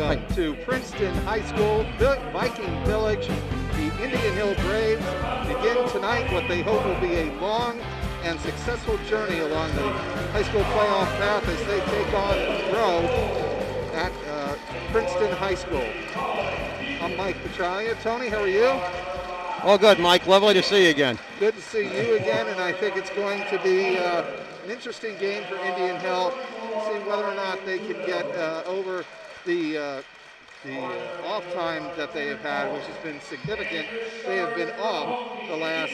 Welcome to Princeton High School, Viking Village. The Indian Hill Braves begin tonight what they hope will be a long and successful journey along the high school playoff path as they take on Monroe at Princeton High School. I'm Mike Petralia. Tony, how are you? All good, Mike. Lovely to see you again. Good to see you again, and I think it's going to be an interesting game for Indian Hill. See whether or not they can get over the off time that they have had, which has been significant. They have been off the last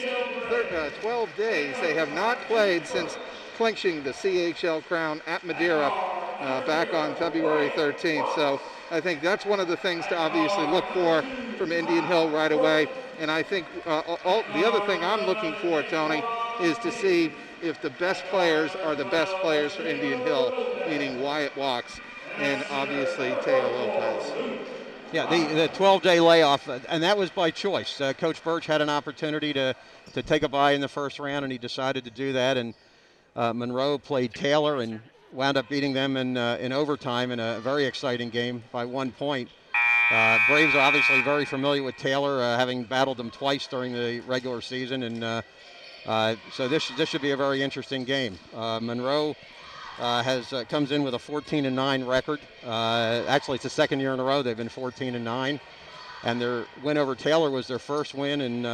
12 days. They have not played since clinching the CHL crown at Madeira back on February 13th. So I think that's one of the things to obviously look for from Indian Hill right away. And I think the other thing I'm looking for, Tony, is to see if the best players are the best players for Indian Hill, meaning Wyatt Walks and obviously Teo Lopez. Yeah, the 12-day layoff, and that was by choice. Coach Birch had an opportunity to take a bye in the first round, and he decided to do that. And Monroe played Taylor and wound up beating them in overtime in a very exciting game by 1 point. Braves are obviously very familiar with Taylor, having battled them twice during the regular season, and so this should be a very interesting game. Monroe comes in with a 14-9 record. Actually, it's the second year in a row they've been 14-9, and their win over Taylor was their first win in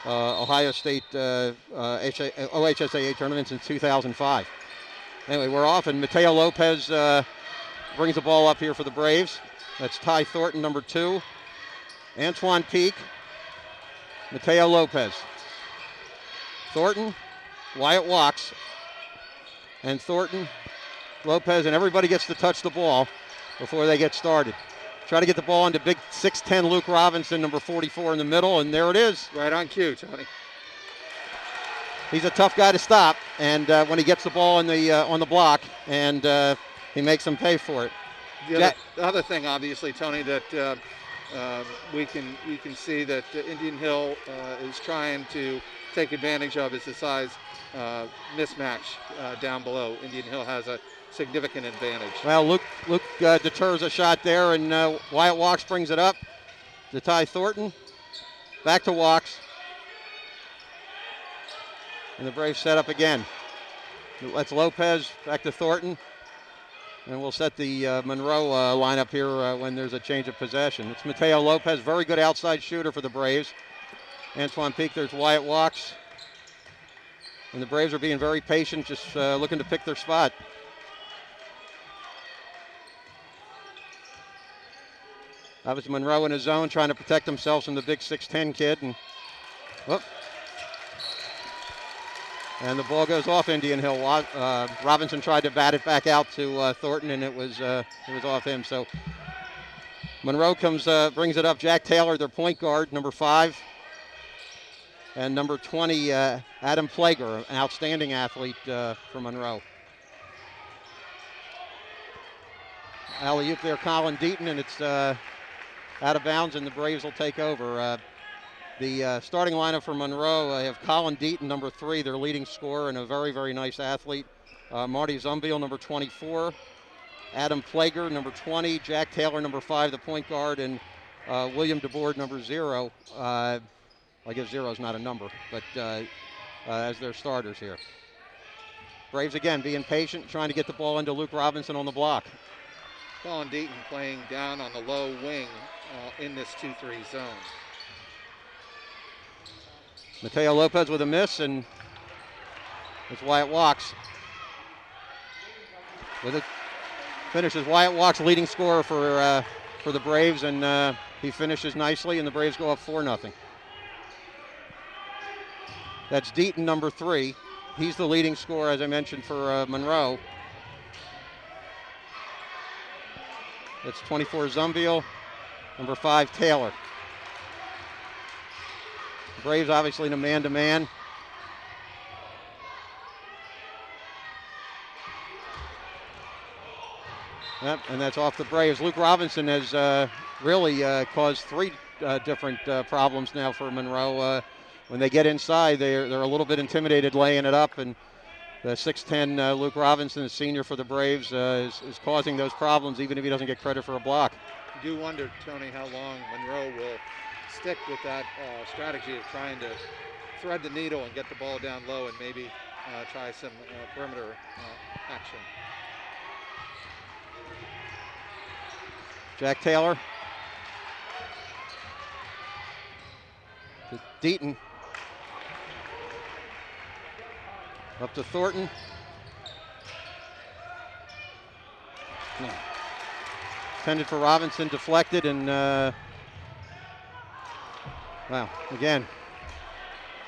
Ohio State OHSAA tournaments in 2005. Anyway, we're off, and Mateo Lopez brings the ball up here for the Braves. That's Ty Thornton, number 2. Antoine Peak, Mateo Lopez. Thornton, Wyatt Walks, and Thornton, Lopez, and everybody gets to touch the ball before they get started. Try to get the ball into big 6'10" Luke Robinson, number 44 in the middle, and there it is. Right on cue, Tony. He's a tough guy to stop, and when he gets the ball on the block, and he makes them pay for it. The other thing, obviously, Tony, that we can see that Indian Hill is trying to take advantage of is the size mismatch down below. Indian Hill has a significant advantage. Well, Luke deters a shot there, and Wyatt Walks brings it up to Ty Thornton. Back to Walks. And the Braves set up again. That's Lopez back to Thornton. And we'll set the Monroe lineup here when there's a change of possession. It's Mateo Lopez, very good outside shooter for the Braves. Antoine Peak, there's Wyatt Walks. And the Braves are being very patient, just looking to pick their spot. Obviously Monroe in his zone, trying to protect themselves from the big 6'10" kid. And, whoop. And the ball goes off Indian Hill. Robinson tried to bat it back out to Thornton, and it was off him. So Monroe brings it up. Jack Taylor, their point guard, number 5. And number 20, Adam Plager, an outstanding athlete for Monroe. Alley-oop there, Colin Deaton, and it's out of bounds, and the Braves will take over. The starting lineup for Monroe, I have Colin Deaton, number 3, their leading scorer, and a very, very nice athlete. Marty Zumbiel, number 24. Adam Plager, number 20. Jack Taylor, number 5, the point guard, and William DeBoard, number 0. I guess 0 is not a number, but as their starters here. Braves, again, being patient, trying to get the ball into Luke Robinson on the block. Colin Deaton playing down on the low wing in this 2-3 zone. Mateo Lopez with a miss, and it's Wyatt Walks. With it, finishes Wyatt Walks, leading scorer for the Braves, and he finishes nicely, and the Braves go up 4-0. That's Deaton, number 3. He's the leading scorer, as I mentioned, for Monroe. That's 24 Zumbiel, number 5 Taylor. Braves obviously in a man-to-man. Yep, and that's off the Braves. Luke Robinson has really caused 3 different problems now for Monroe. When they get inside, they're a little bit intimidated laying it up, and The 6'10" Luke Robinson, the senior for the Braves, is causing those problems, even if he doesn't get credit for a block. You do wonder, Tony, how long Monroe will stick with that strategy of trying to thread the needle and get the ball down low and maybe try some perimeter action. Jack Taylor to Deaton. Up to Thornton. Intended for Robinson, deflected, and wow, again,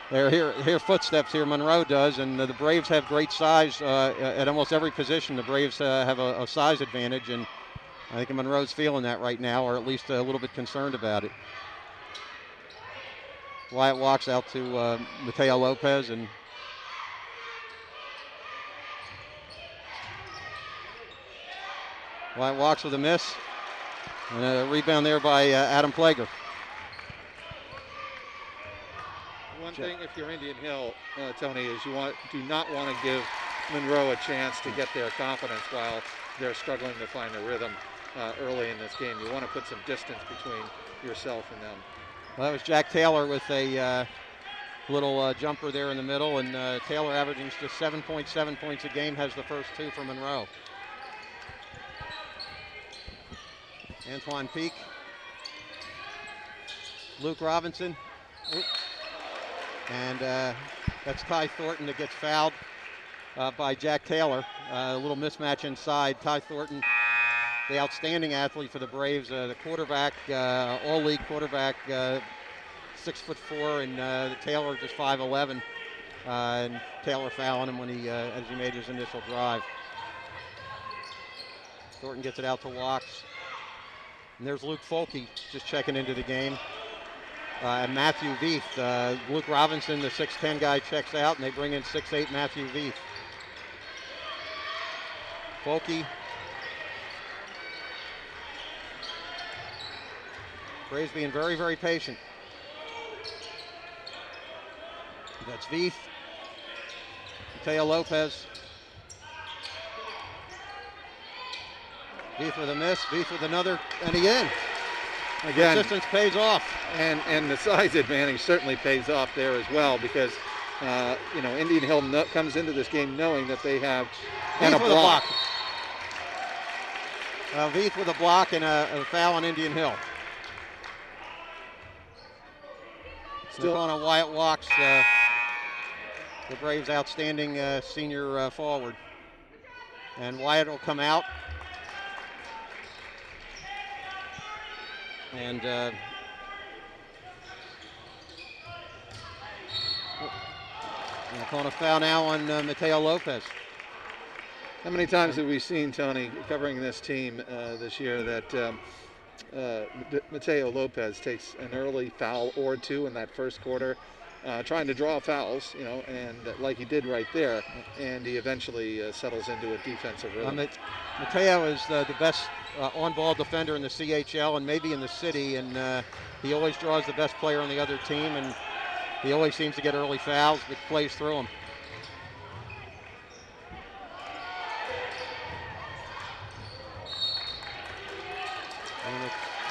they're here footsteps here, Monroe does, and the Braves have great size at almost every position. The Braves have a size advantage, and I think Monroe's feeling that right now, or at least a little bit concerned about it. Wyatt walks out to Mateo Lopez, and Wyatt walks with a miss, and a rebound there by Adam Plager. One thing, if you're Indian Hill, Tony, is you do not want to give Monroe a chance to get their confidence while they're struggling to find a rhythm early in this game. You want to put some distance between yourself and them. Well, that was Jack Taylor with a little jumper there in the middle, and Taylor averaging just 7.7 points a game, has the first 2 for Monroe. Antoine Peak, Luke Robinson, and that's Ty Thornton that gets fouled by Jack Taylor. A little mismatch inside. Ty Thornton, the outstanding athlete for the Braves, the quarterback, all-league quarterback, 6'4", and Taylor just 5'11", and Taylor fouling him when as he made his initial drive. Thornton gets it out to Walks. And there's Luke Folke just checking into the game. And Matthew Veith. Luke Robinson, the 6'10" guy, checks out, and they bring in 6'8" Matthew Veith. Folke. Braves being very, very patient. That's Veith. Mateo Lopez. Veith with a miss, Veith with another, and he in. Again, persistence pays off. And the size advantage certainly pays off there as well, because Indian Hill comes into this game knowing that they have Veith with a block. Veith with a block and a foul on Indian Hill. Still on a Wyatt Walks, the Braves' outstanding senior forward. And Wyatt will come out. And calling a foul now on Mateo Lopez. How many times have we seen, Tony, covering this team this year, that Mateo Lopez takes an early foul or 2 in that first quarter, trying to draw fouls, and like he did right there, and he eventually settles into a defensive rhythm. Mateo is the best on-ball defender in the CHL and maybe in the city, and he always draws the best player on the other team, and he always seems to get early fouls, but plays through them.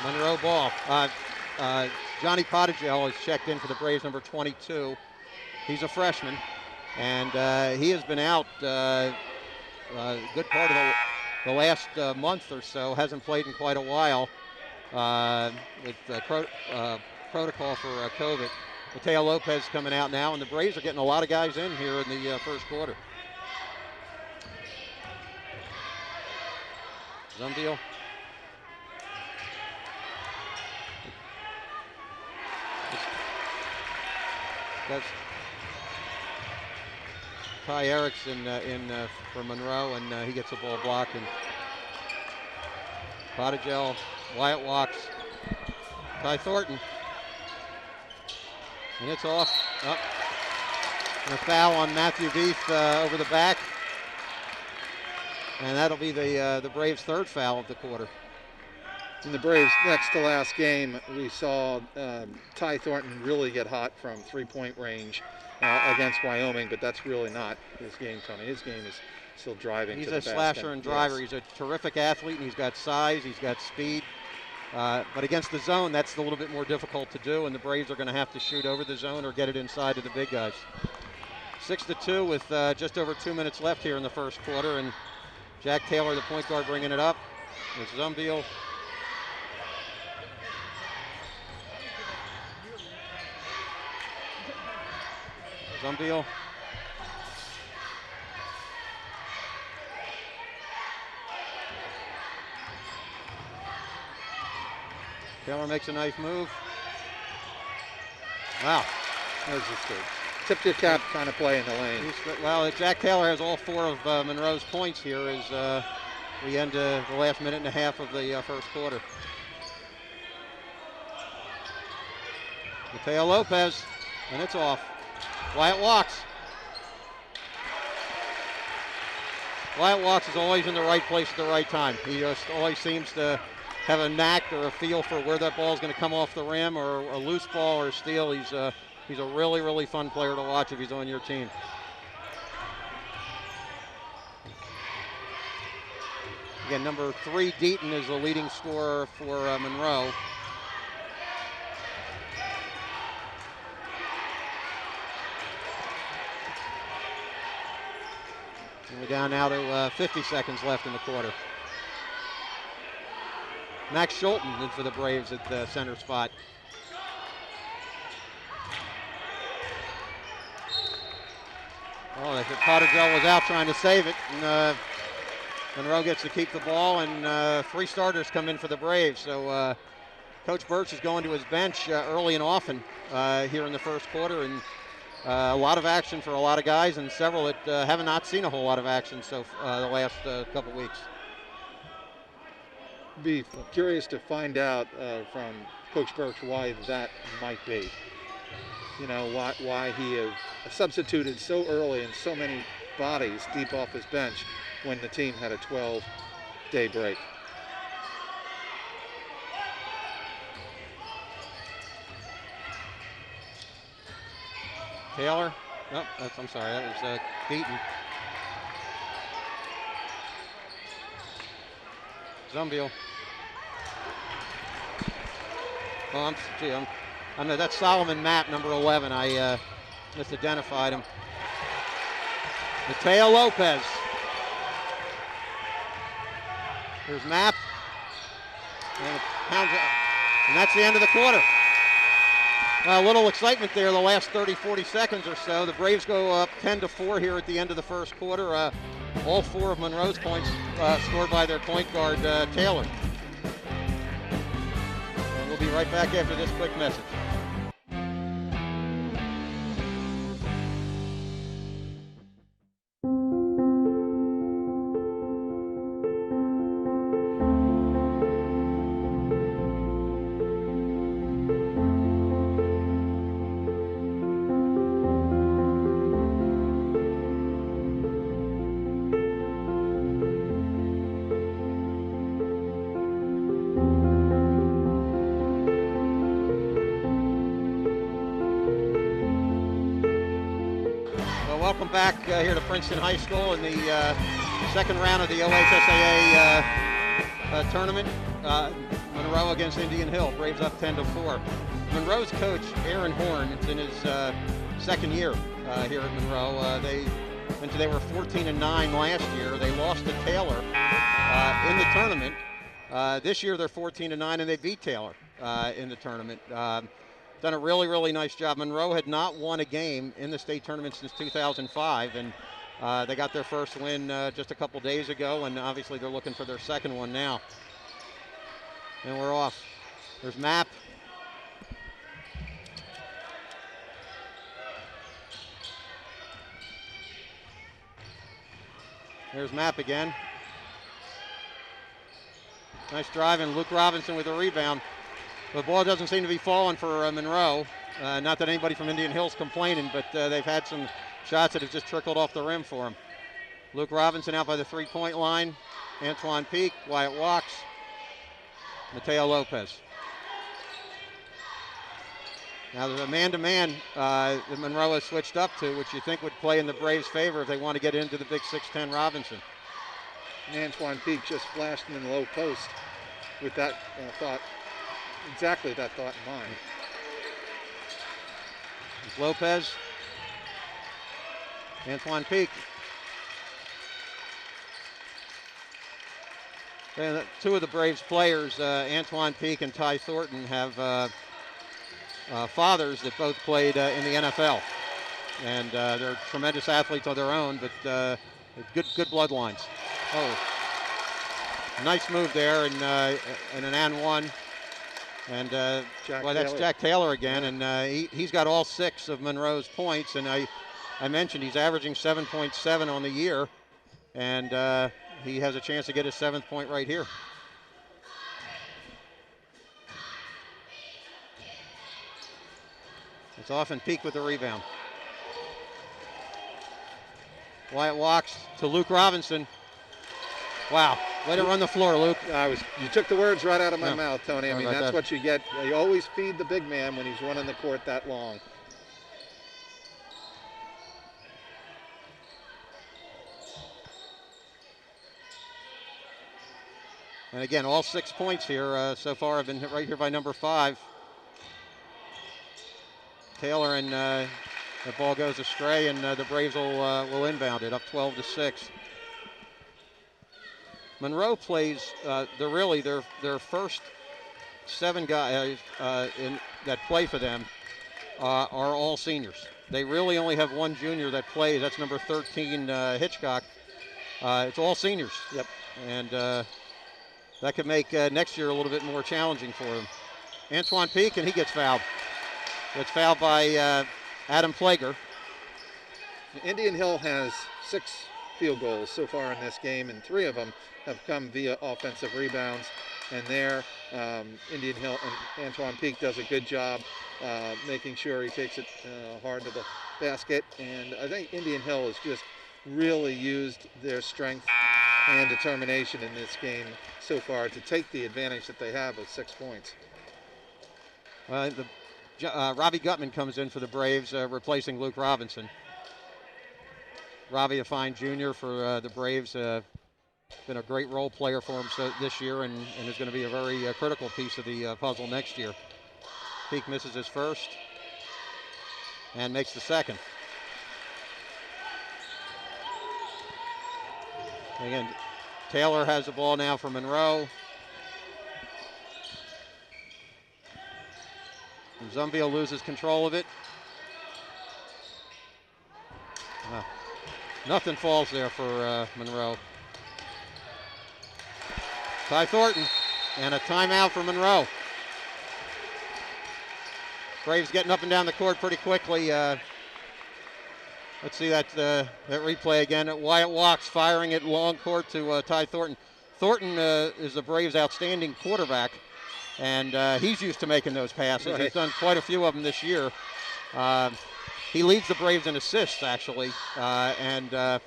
Monroe ball. Johnny Pottigel is checked in for the Braves, number 22. He's a freshman, and he has been out a good part of the last month or so. Hasn't played in quite a while with protocol for COVID. Mateo Lopez coming out now, and the Braves are getting a lot of guys in here in the first quarter. Zumbiel. That's Ty Erickson in for Monroe, and he gets a ball block. And Pottigel, Wyatt Walks, Ty Thornton, and it's off. Up. And a foul on Matthew Veith over the back, and that'll be the Braves' third foul of the quarter. In the Braves' next to last game, we saw Ty Thornton really get hot from three-point range against Wyoming, but that's really not his game, Tony. His game is still driving. He's to the a basket. slasher and driver. Yes. He's a terrific athlete, and he's got size, he's got speed. But against the zone, that's a little bit more difficult to do, and the Braves are going to have to shoot over the zone or get it inside to the big guys. 6-2 with just over 2 minutes left here in the first quarter, and Jack Taylor, the point guard, bringing it up. There's Zumbiel. Zumbiel. Taylor makes a nice move. Wow. That was just a tip your cap kind of play in the lane. Well, Jack Taylor has all 4 of Monroe's points here as we end the last minute and a half of the first quarter. Mateo Lopez, and it's off. Wyatt Walks. Wyatt Walks is always in the right place at the right time. He just always seems to have a knack or a feel for where that ball is going to come off the rim, or a loose ball or a steal. He's a really, really fun player to watch if he's on your team. Again, number 3, Deaton, is the leading scorer for Monroe. And we're down now to 50 seconds left in the quarter. Max Schulten in for the Braves at the center spot. Oh, Pottergell was out trying to save it. And Monroe gets to keep the ball, and 3 starters come in for the Braves. So Coach Birch is going to his bench early and often here in the first quarter, and a lot of action for a lot of guys, and several that have not seen a whole lot of action the last couple weeks. Be curious to find out from Coach Birch why that might be. You know, why he has substituted so early and so many bodies deep off his bench when the team had a 12-day break. Taylor. Oh, I'm sorry, that was Deaton. Zumbiel. Oh, that's Solomon Mapp, number 11. I misidentified him. Mateo Lopez. Here's Mapp. And that's the end of the quarter. A little excitement there the last 30, 40 seconds or so. The Braves go up 10-4 here at the end of the first quarter. All 4 of Monroe's points scored by their point guard, Taylor. And we'll be right back after this quick message. Welcome back here to Princeton High School in the second round of the OHSAA tournament. Monroe against Indian Hill. Braves up 10-4. Monroe's coach, Aaron Horn, it's in his second year here at Monroe. They were 14-9 last year. They lost to Taylor in the tournament. This year they're 14-9 and they beat Taylor in the tournament. Done a really, really nice job. Monroe had not won a game in the state tournament since 2005, and they got their first win just a couple days ago, and obviously they're looking for their second one now. And we're off. There's Mapp. There's Mapp again. Nice drive, and Luke Robinson with a rebound. The ball doesn't seem to be falling for Monroe. Not that anybody from Indian Hill's complaining, but they've had some shots that have just trickled off the rim for them. Luke Robinson out by the three-point line. Antoine Peak, Wyatt Walks. Mateo Lopez. Now there's a man-to-man that Monroe has switched up to, which you think would play in the Braves' favor if they want to get into the big 6'10" Robinson. Antoine Peak just flashed him in the low post with that thought, exactly that thought in mind. It's Lopez. Antoine Peak. And two of the Braves players, Antoine Peak and Ty Thornton, have fathers that both played in the NFL. And they're tremendous athletes of their own, but good bloodlines. Oh, nice move there, and an and one. And well, that's Jack Taylor again, and he's got all 6 of Monroe's points. And I mentioned he's averaging 7.7 on the year, and he has a chance to get his 7th point right here. It's often Peak with the rebound. Wyatt walks to Luke Robinson. Wow, let it run the floor, Luke. You took the words right out of my mouth, Tony. I mean, that's that. what you get. You always feed the big man when he's running the court that long. And again, all 6 points here so far have been hit right here by number 5. Taylor, and the ball goes astray, and the Braves will inbound it up 12-6. Monroe plays. Their first 7 guys that play for them are all seniors. They really only have 1 junior that plays. That's number 13, Hitchcock. It's all seniors. Yep. And that could make next year a little bit more challenging for them. Antoine Peak, and he gets fouled. Gets fouled by Adam Plager. Indian Hill has 6 field goals so far in this game, and 3 of them have come via offensive rebounds. And there, Indian Hill and Antoine Peak does a good job making sure he takes it hard to the basket. And I think Indian Hill has just really used their strength and determination in this game so far to take the advantage that they have of 6 points. Robbie Gutman comes in for the Braves, replacing Luke Robinson. Robbie, a fine junior for the Braves, been a great role player for him this year, and is going to be a very critical piece of the puzzle next year. Peak misses his first and makes the second. Again, Taylor has the ball now for Monroe. Zumbia loses control of it. Nothing falls there for Monroe. Ty Thornton, and a timeout for Monroe. Braves getting up and down the court pretty quickly. Let's see that replay again. Wyatt Walks firing it long court to Ty Thornton. Thornton is the Braves' outstanding quarterback, and he's used to making those passes. Right. He's done quite a few of them this year. He leads the Braves in assists, actually, and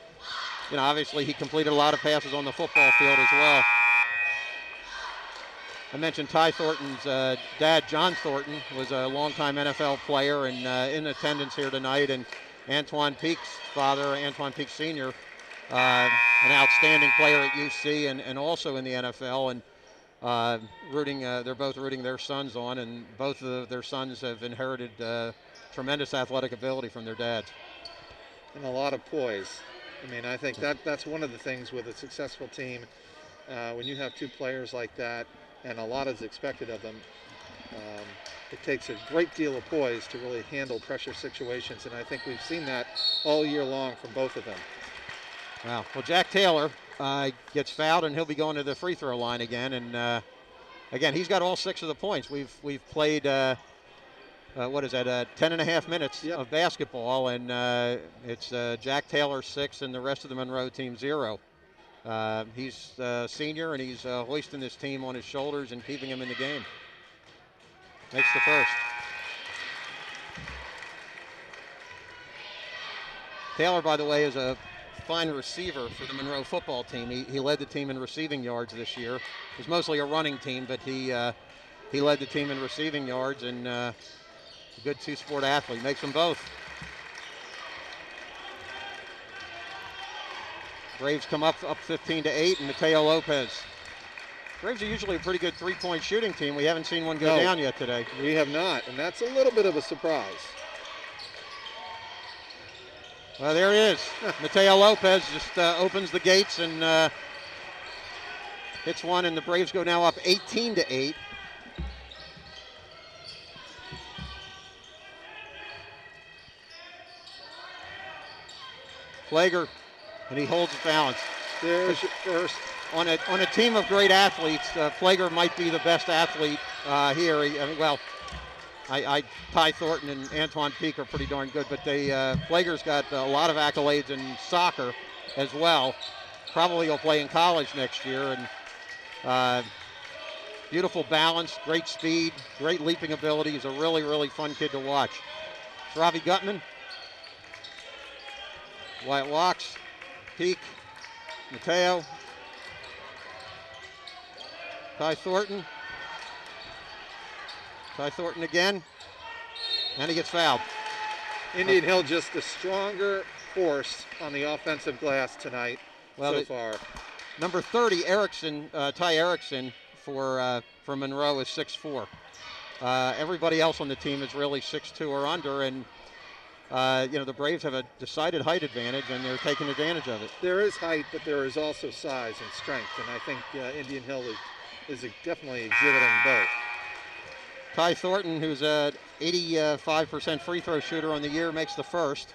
obviously he completed a lot of passes on the football field as well. I mentioned Ty Thornton's dad, John Thornton, was a longtime NFL player and in attendance here tonight. And Antoine Peak's father, Antoine Peak Sr., an outstanding player at UC and also in the NFL. And they're both rooting their sons on, and both of their sons have inherited tremendous athletic ability from their dads. And a lot of poise. I mean, I think that's one of the things with a successful team. When you have 2 players like that, and a lot is expected of them, it takes a great deal of poise to really handle pressure situations, and I think we've seen that all year long from both of them. Wow. Well, Jack Taylor gets fouled, and he'll be going to the free throw line again. And again, he's got all 6 of the points. We've played 10 and a half minutes of basketball, and it's Jack Taylor 6 and the rest of the Monroe team 0. He's a senior, and he's hoisting this team on his shoulders and keeping him in the game. Makes the first. Taylor, by the way, is a fine receiver for the Monroe football team. He led the team in receiving yards this year. It was mostly a running team, but he led the team in receiving yards, and a good two-sport athlete. Makes them both. Braves come up 15-8, and Mateo Lopez. Braves are usually a pretty good three-point shooting team. We haven't seen one go down yet today. We have not, and that's a little bit of a surprise. Well, there it is. Mateo Lopez just opens the gates and hits one, and the Braves go now up 18-8. Flager, and he holds his balance. There's your first. On a team of great athletes, Flager might be the best athlete here. Ty Thornton and Antoine Peak are pretty darn good, but Flager's got a lot of accolades in soccer as well. Probably he'll play in college next year. And beautiful balance, great speed, great leaping ability. He's a really, really fun kid to watch. It's Ravi Gutman. Wyatt walks. Peak. Mateo. Ty Thornton. Ty Thornton again, and he gets fouled. Indian Hill just the stronger force on the offensive glass tonight so far. Number 30, Erickson, Ty Erickson for Monroe is 6'4". Everybody else on the team is really 6'2" or under, and the Braves have a decided height advantage, and they're taking advantage of it. There is height, but there is also size and strength, and I think Indian Hill is definitely exhibiting both. Ty Thornton, who's a 85% free throw shooter on the year, makes the first.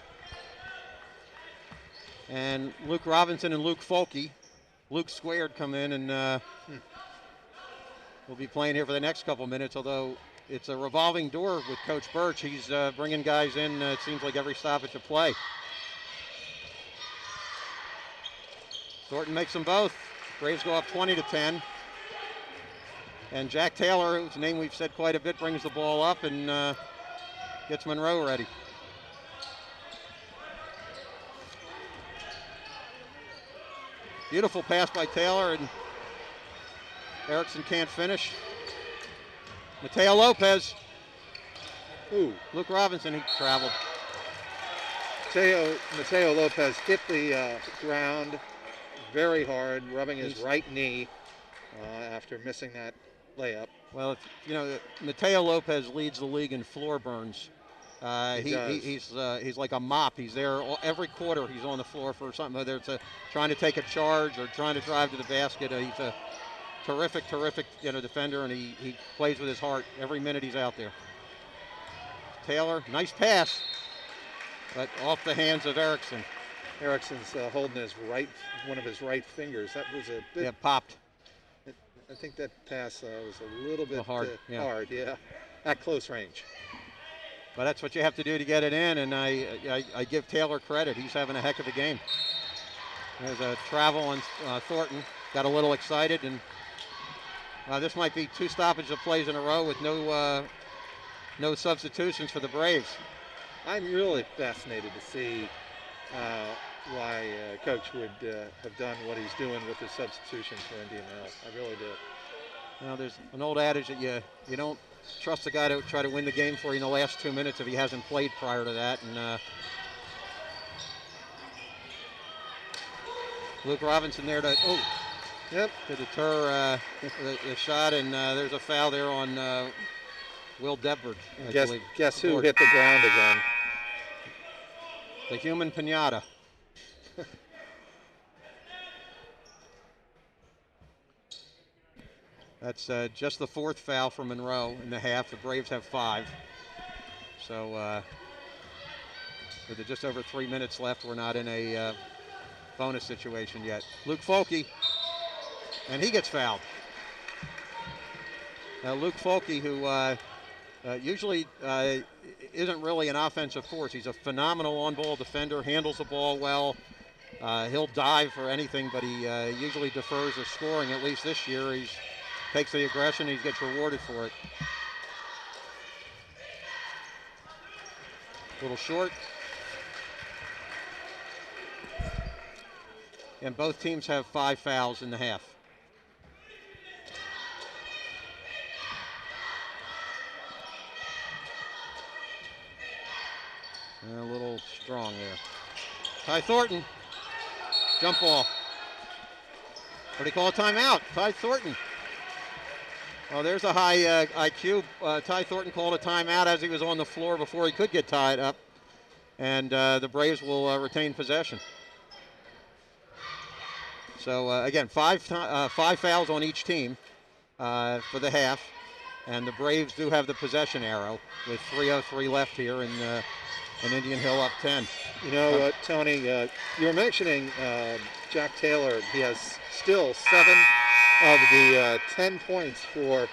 And Luke Robinson and Luke Folke, Luke squared, come in, and we'll be playing here for the next couple minutes, although it's a revolving door with Coach Birch. He's bringing guys in, it seems like every stoppage of play. Thornton makes them both. Braves go up 20-10. And Jack Taylor, whose name we've said quite a bit, brings the ball up and gets Monroe ready. Beautiful pass by Taylor, and Erickson can't finish. Mateo Lopez. Ooh. Luke Robinson, he traveled. Mateo Lopez hit the ground very hard, rubbing his right knee after missing that layup. Well, Mateo Lopez leads the league in floor burns. He's like a mop. He's there every quarter. He's on the floor for something, whether it's trying to take a charge or trying to drive to the basket. He's a terrific defender, and he plays with his heart every minute he's out there. Taylor, nice pass, but off the hands of Erickson. Erickson's holding one of his right fingers. That was a bit. Yeah, popped. I think that pass was a little bit hard, at close range. But that's what you have to do to get it in, and I give Taylor credit. He's having a heck of a game. There's a travel on Thornton. Got a little excited, and this might be 2 stoppages of plays in a row with no substitutions for the Braves. I'm really fascinated to see why Coach would have done what he's doing with his substitutions for Indian Hill. I really do. Now, there's an old adage that you don't trust a guy to try to win the game for you in the last 2 minutes if he hasn't played prior to that. And Luke Robinson there to deter the shot, and there's a foul there on Will Debford. Guess who hit the ground again? The human pinata. That's just the 4th foul for Monroe in the half. The Braves have 5. So with just over 3 minutes left, we're not in a bonus situation yet. Luke Folke, and he gets fouled. Now Luke Folke, who usually isn't really an offensive force. He's a phenomenal on-ball defender, handles the ball well. He'll dive for anything, but he usually defers the scoring. At least this year, he takes the aggression, he gets rewarded for it. A little short. and both teams have 5 fouls in the half. A little strong there. Ty Thornton, jump ball. What do you call a timeout? Ty Thornton. Oh, there's a high IQ. Ty Thornton called a timeout as he was on the floor before he could get tied up. And the Braves will retain possession. So, again, five fouls on each team for the half. And the Braves do have the possession arrow with 3:03 left here in Indian Hill up 10. You know, Tony, you were mentioning Jack Taylor. He has still 7 of the 10 points for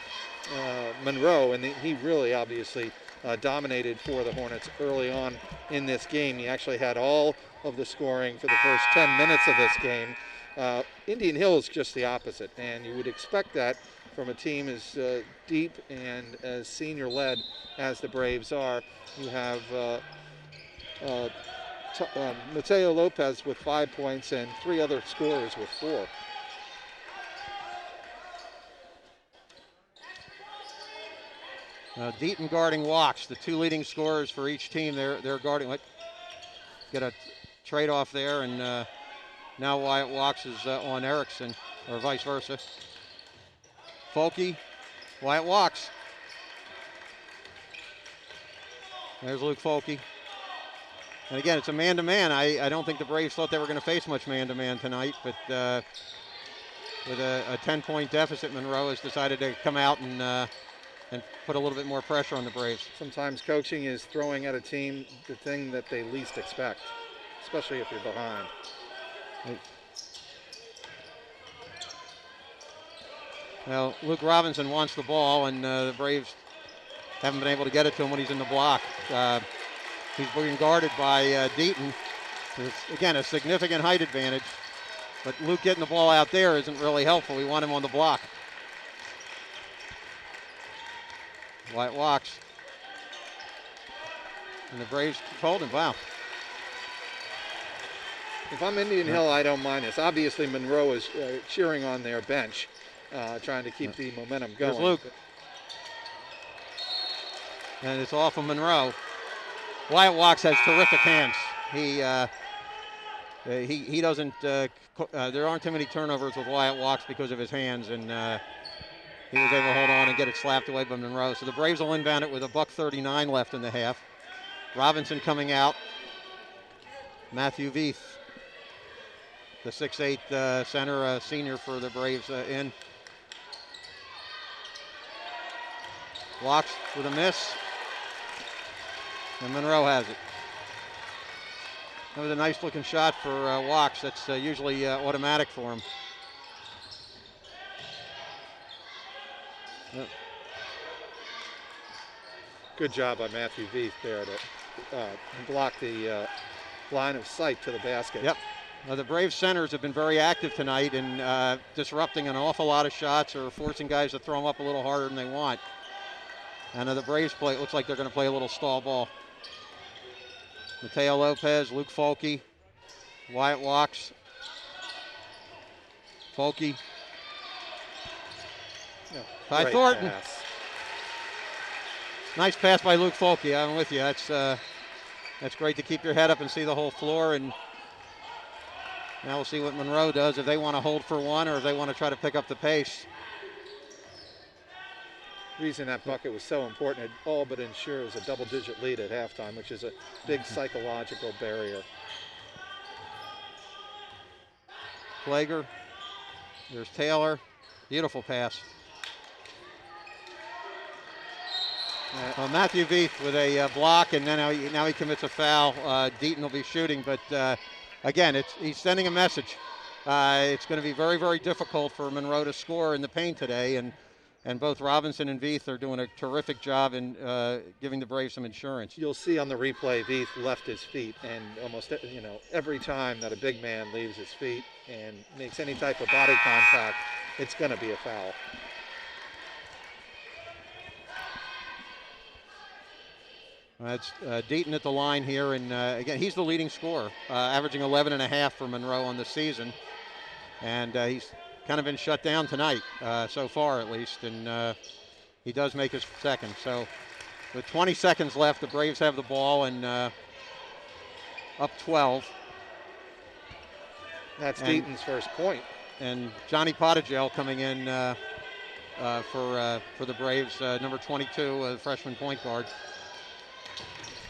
Monroe, and he really obviously dominated for the Hornets early on in this game. He actually had all of the scoring for the first 10 minutes of this game. Indian Hill is just the opposite, and you would expect that from a team as deep and as senior-led as the Braves are. You have Mateo Lopez with 5 points and 3 other scorers with 4. Deaton guarding Walks, the 2 leading scorers for each team. They're guarding. Get a trade off there, and now Wyatt Walks is on Erickson, or vice versa. Folke, Wyatt Walks. There's Luke Folke. And again, it's a man-to-man. I don't think the Braves thought they were going to face much man-to-man tonight, but with a 10-point deficit, Monroe has decided to come out and put a little bit more pressure on the Braves. Sometimes coaching is throwing at a team the thing that they least expect, especially if you're behind. Well, Luke Robinson wants the ball, and the Braves haven't been able to get it to him when he's in the block. He's being guarded by Deaton. There's, again, a significant height advantage, but Luke getting the ball out there isn't really helpful. We want him on the block. Wyatt Walks. And the Braves told him, wow. If I'm Indian Hill, I don't mind this. Obviously, Monroe is cheering on their bench, trying to keep the momentum going. There's Luke. And it's off of Monroe. Wyatt Walks has terrific hands. He doesn't, there aren't too many turnovers with Wyatt Walks because of his hands, and he was able to hold on and get it slapped away by Monroe. So the Braves will inbound it with $1:39 left in the half. Robinson coming out. Matthew Veith, the 6'8" center, senior for the Braves, in. Walks with a miss. And Monroe has it. That was a nice looking shot for Walks. That's usually automatic for him. Yep. Good job by Matthew Veith there to block the line of sight to the basket. Yep. The Braves centers have been very active tonight in disrupting an awful lot of shots or forcing guys to throw them up a little harder than they want. And the Braves play, it looks like they're going to play a little stall ball. Mateo Lopez, Luke Folke, Wyatt Walks, Folke, Ty Thornton. Pass. Nice pass by Luke Folke. I'm with you. That's great to keep your head up and see the whole floor. And now we'll see what Monroe does, if they want to hold for one or if they want to try to pick up the pace. The reason that bucket was so important, it all but ensures a double-digit lead at halftime, which is a big psychological barrier. Plager. There's Taylor. Beautiful pass. Matthew Veith with a block, and then now he commits a foul. Deaton will be shooting, but again, he's sending a message. It's going to be very, very difficult for Monroe to score in the paint today, and both Robinson and Veith are doing a terrific job in giving the Braves some insurance. You'll see on the replay, Veith left his feet, and almost every time that a big man leaves his feet and makes any type of body contact, it's going to be a foul. That's Deaton at the line here, and again, he's the leading scorer, averaging 11.5 for Monroe on the season. and he's kind of been shut down tonight so far, at least, and he does make his second. So with 20 seconds left, the Braves have the ball and up 12. That's Deaton's first point. And Johnny Pottigel coming in for the Braves, number 22, freshman point guard.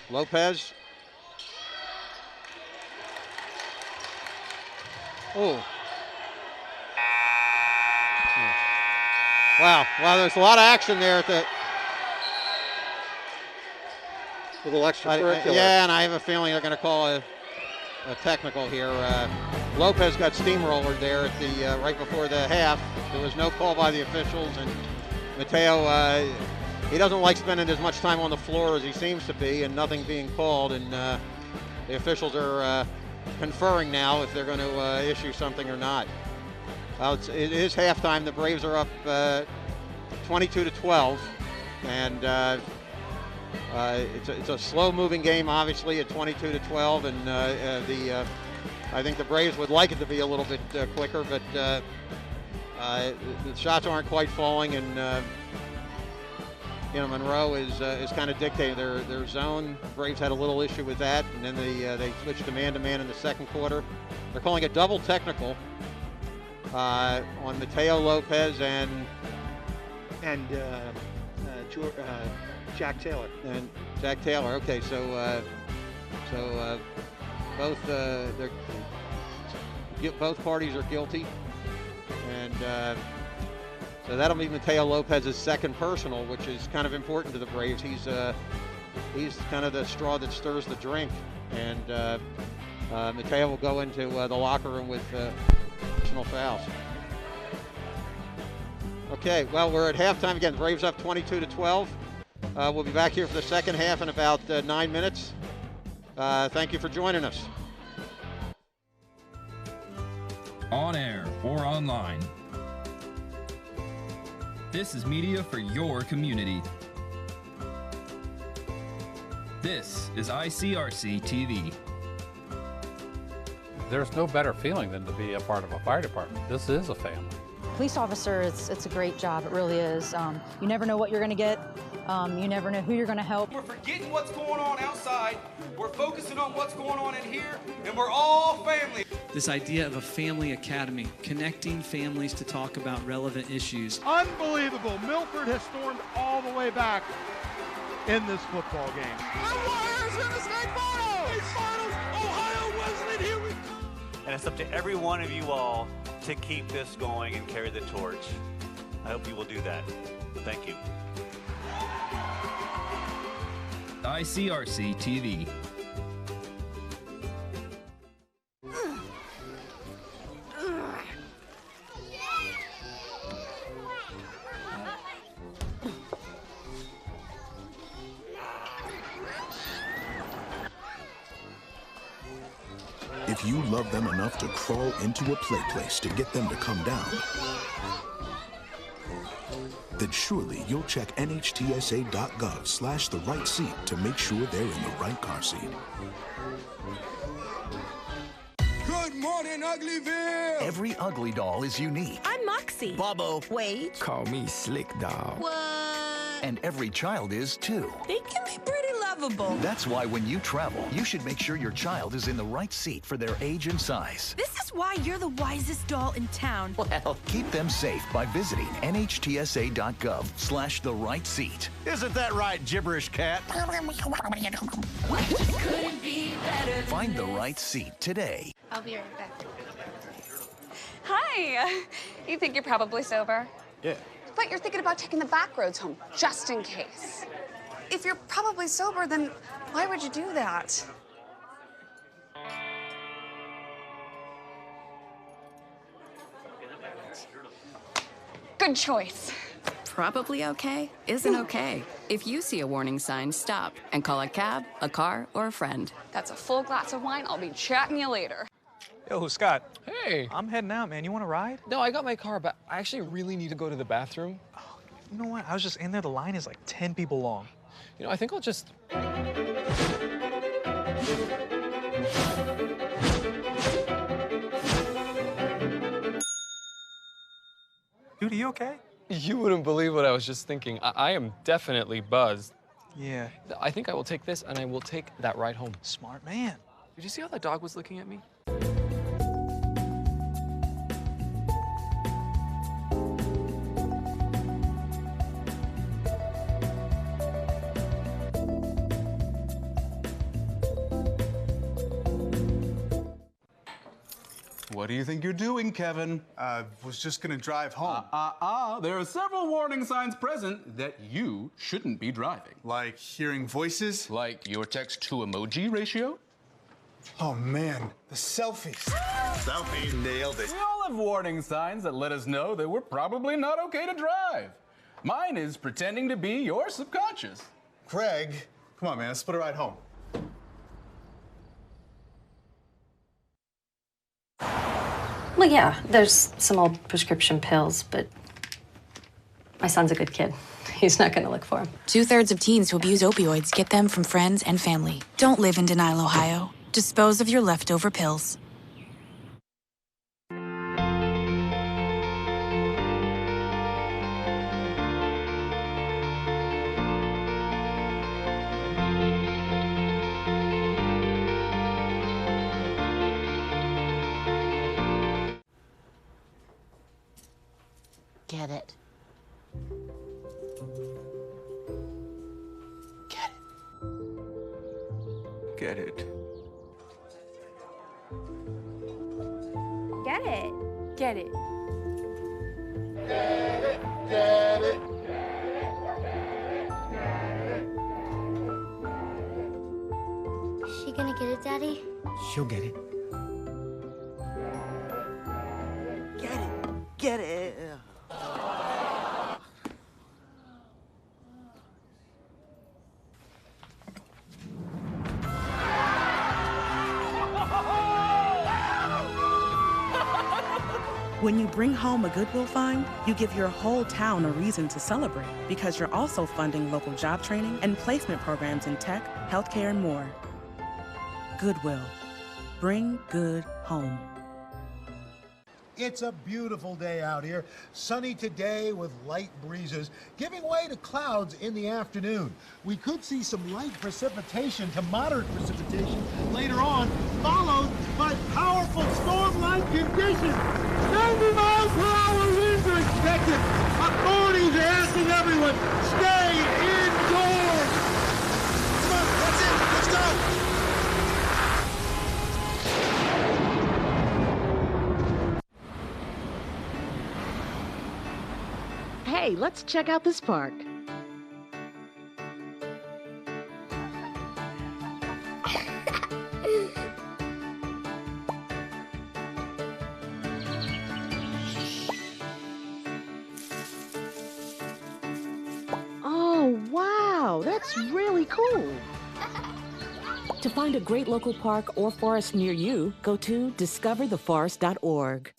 Lopez. Oh. Wow, there's a lot of action there at the... A little extracurricular. Yeah, and I have a feeling they're going to call a technical here. Lopez got steamrollered there at the right before the half. There was no call by the officials, and Mateo, he doesn't like spending as much time on the floor as he seems to be, and nothing being called, and the officials are conferring now if they're going to issue something or not. Well, it is halftime. The Braves are up 22-12, and it's a slow-moving game, obviously, at 22-12, and I think the Braves would like it to be a little bit quicker, but the shots aren't quite falling, and Monroe is kind of dictating their zone. The Braves had a little issue with that, and then they switched to man-to-man in the second quarter. They're calling a double technical on Mateo Lopez and Jack Taylor. And Jack Taylor. Okay, so both parties are guilty, and so that'll be Mateo Lopez's second personal, which is kind of important to the Braves. He's kind of the straw that stirs the drink, and Mateo will go into the locker room with personal fouls. Okay, well, we're at halftime again. Braves up 22-12. We'll be back here for the second half in about 9 minutes. Thank you for joining us. On air or online. This is media for your community. This is ICRC-TV. There's no better feeling than to be a part of a fire department. This is a family. Police officer, it's a great job. It really is. You never know what you're going to get. You never know who you're going to help. We're forgetting what's going on outside. We're focusing on what's going on in here, and we're all family. This idea of a family academy, connecting families to talk about relevant issues. Unbelievable. Milford has stormed all the way back in this football game. The Warriors in the state finals! State finals! Ohio Wesleyan, here we come! And it's up to every one of you all to keep this going and carry the torch. I hope you will do that. Thank you. ICRC-TV. If you love them enough to crawl into a play place to get them to come down, then surely you'll check nhtsa.gov/the-right-seat to make sure they're in the right car seat. Good morning, Uglyville! Every ugly doll is unique. I'm Moxie. Bobo. Wait. Call me Slick Doll. What? And every child is too. They can be pretty lovable. That's why when you travel, you should make sure your child is in the right seat for their age and size. This is why you're the wisest doll in town. Well, keep them safe by visiting nhtsa.gov/the-right-seat. Isn't that right, gibberish cat? Couldn't be better. Find the right seat today. I'll be right back. Hi. You think you're probably sober? Yeah. But you're thinking about taking the back roads home, just in case. If you're probably sober, then why would you do that? Good choice. Probably okay isn't okay. If you see a warning sign, stop and call a cab, a car, or a friend. That's a full glass of wine. I'll be chatting you later. Yo, Scott. Hey. I'm heading out, man. You want to ride? No, I got my car, but I actually really need to go to the bathroom. Oh, you know what? I was just in there. The line is like 10 people long. You know, I think I'll just... are you okay? You wouldn't believe what I was just thinking. I am definitely buzzed. Yeah. I think I will take this and I will take that ride home. Smart man. Did you see how that dog was looking at me? What do you think you're doing, Kevin? Was just gonna drive home. There are several warning signs present that you shouldn't be driving. Like hearing voices? Like your text-to-emoji ratio? Oh man, the selfies. Selfie nailed it. We all have warning signs that let us know that we're probably not okay to drive. Mine is pretending to be your subconscious. Craig, come on, man, let's split a ride home. Well, yeah, there's some old prescription pills, but my son's a good kid. He's not going to look for them. 2/3 of teens who abuse opioids get them from friends and family. Don't live in denial, Ohio. Dispose of your leftover pills. Get it. Get it. Get it. Get it. Get it, get it. Is she gonna get it, Daddy? She'll get it. Get it. Get it. When you bring home a Goodwill find, you give your whole town a reason to celebrate because you're also funding local job training and placement programs in tech, healthcare, and more. Goodwill. Bring good home. It's a beautiful day out here. Sunny today with light breezes, giving way to clouds in the afternoon. We could see some light precipitation to moderate precipitation later on, followed by powerful storm-like conditions. 90 miles per hour winds are expected. Authorities are asking everyone, stay indoors. Come on, that's it. Let's go. Hey, let's check out this park. Oh, wow, that's really cool. To find a great local park or forest near you, go to discovertheforest.org.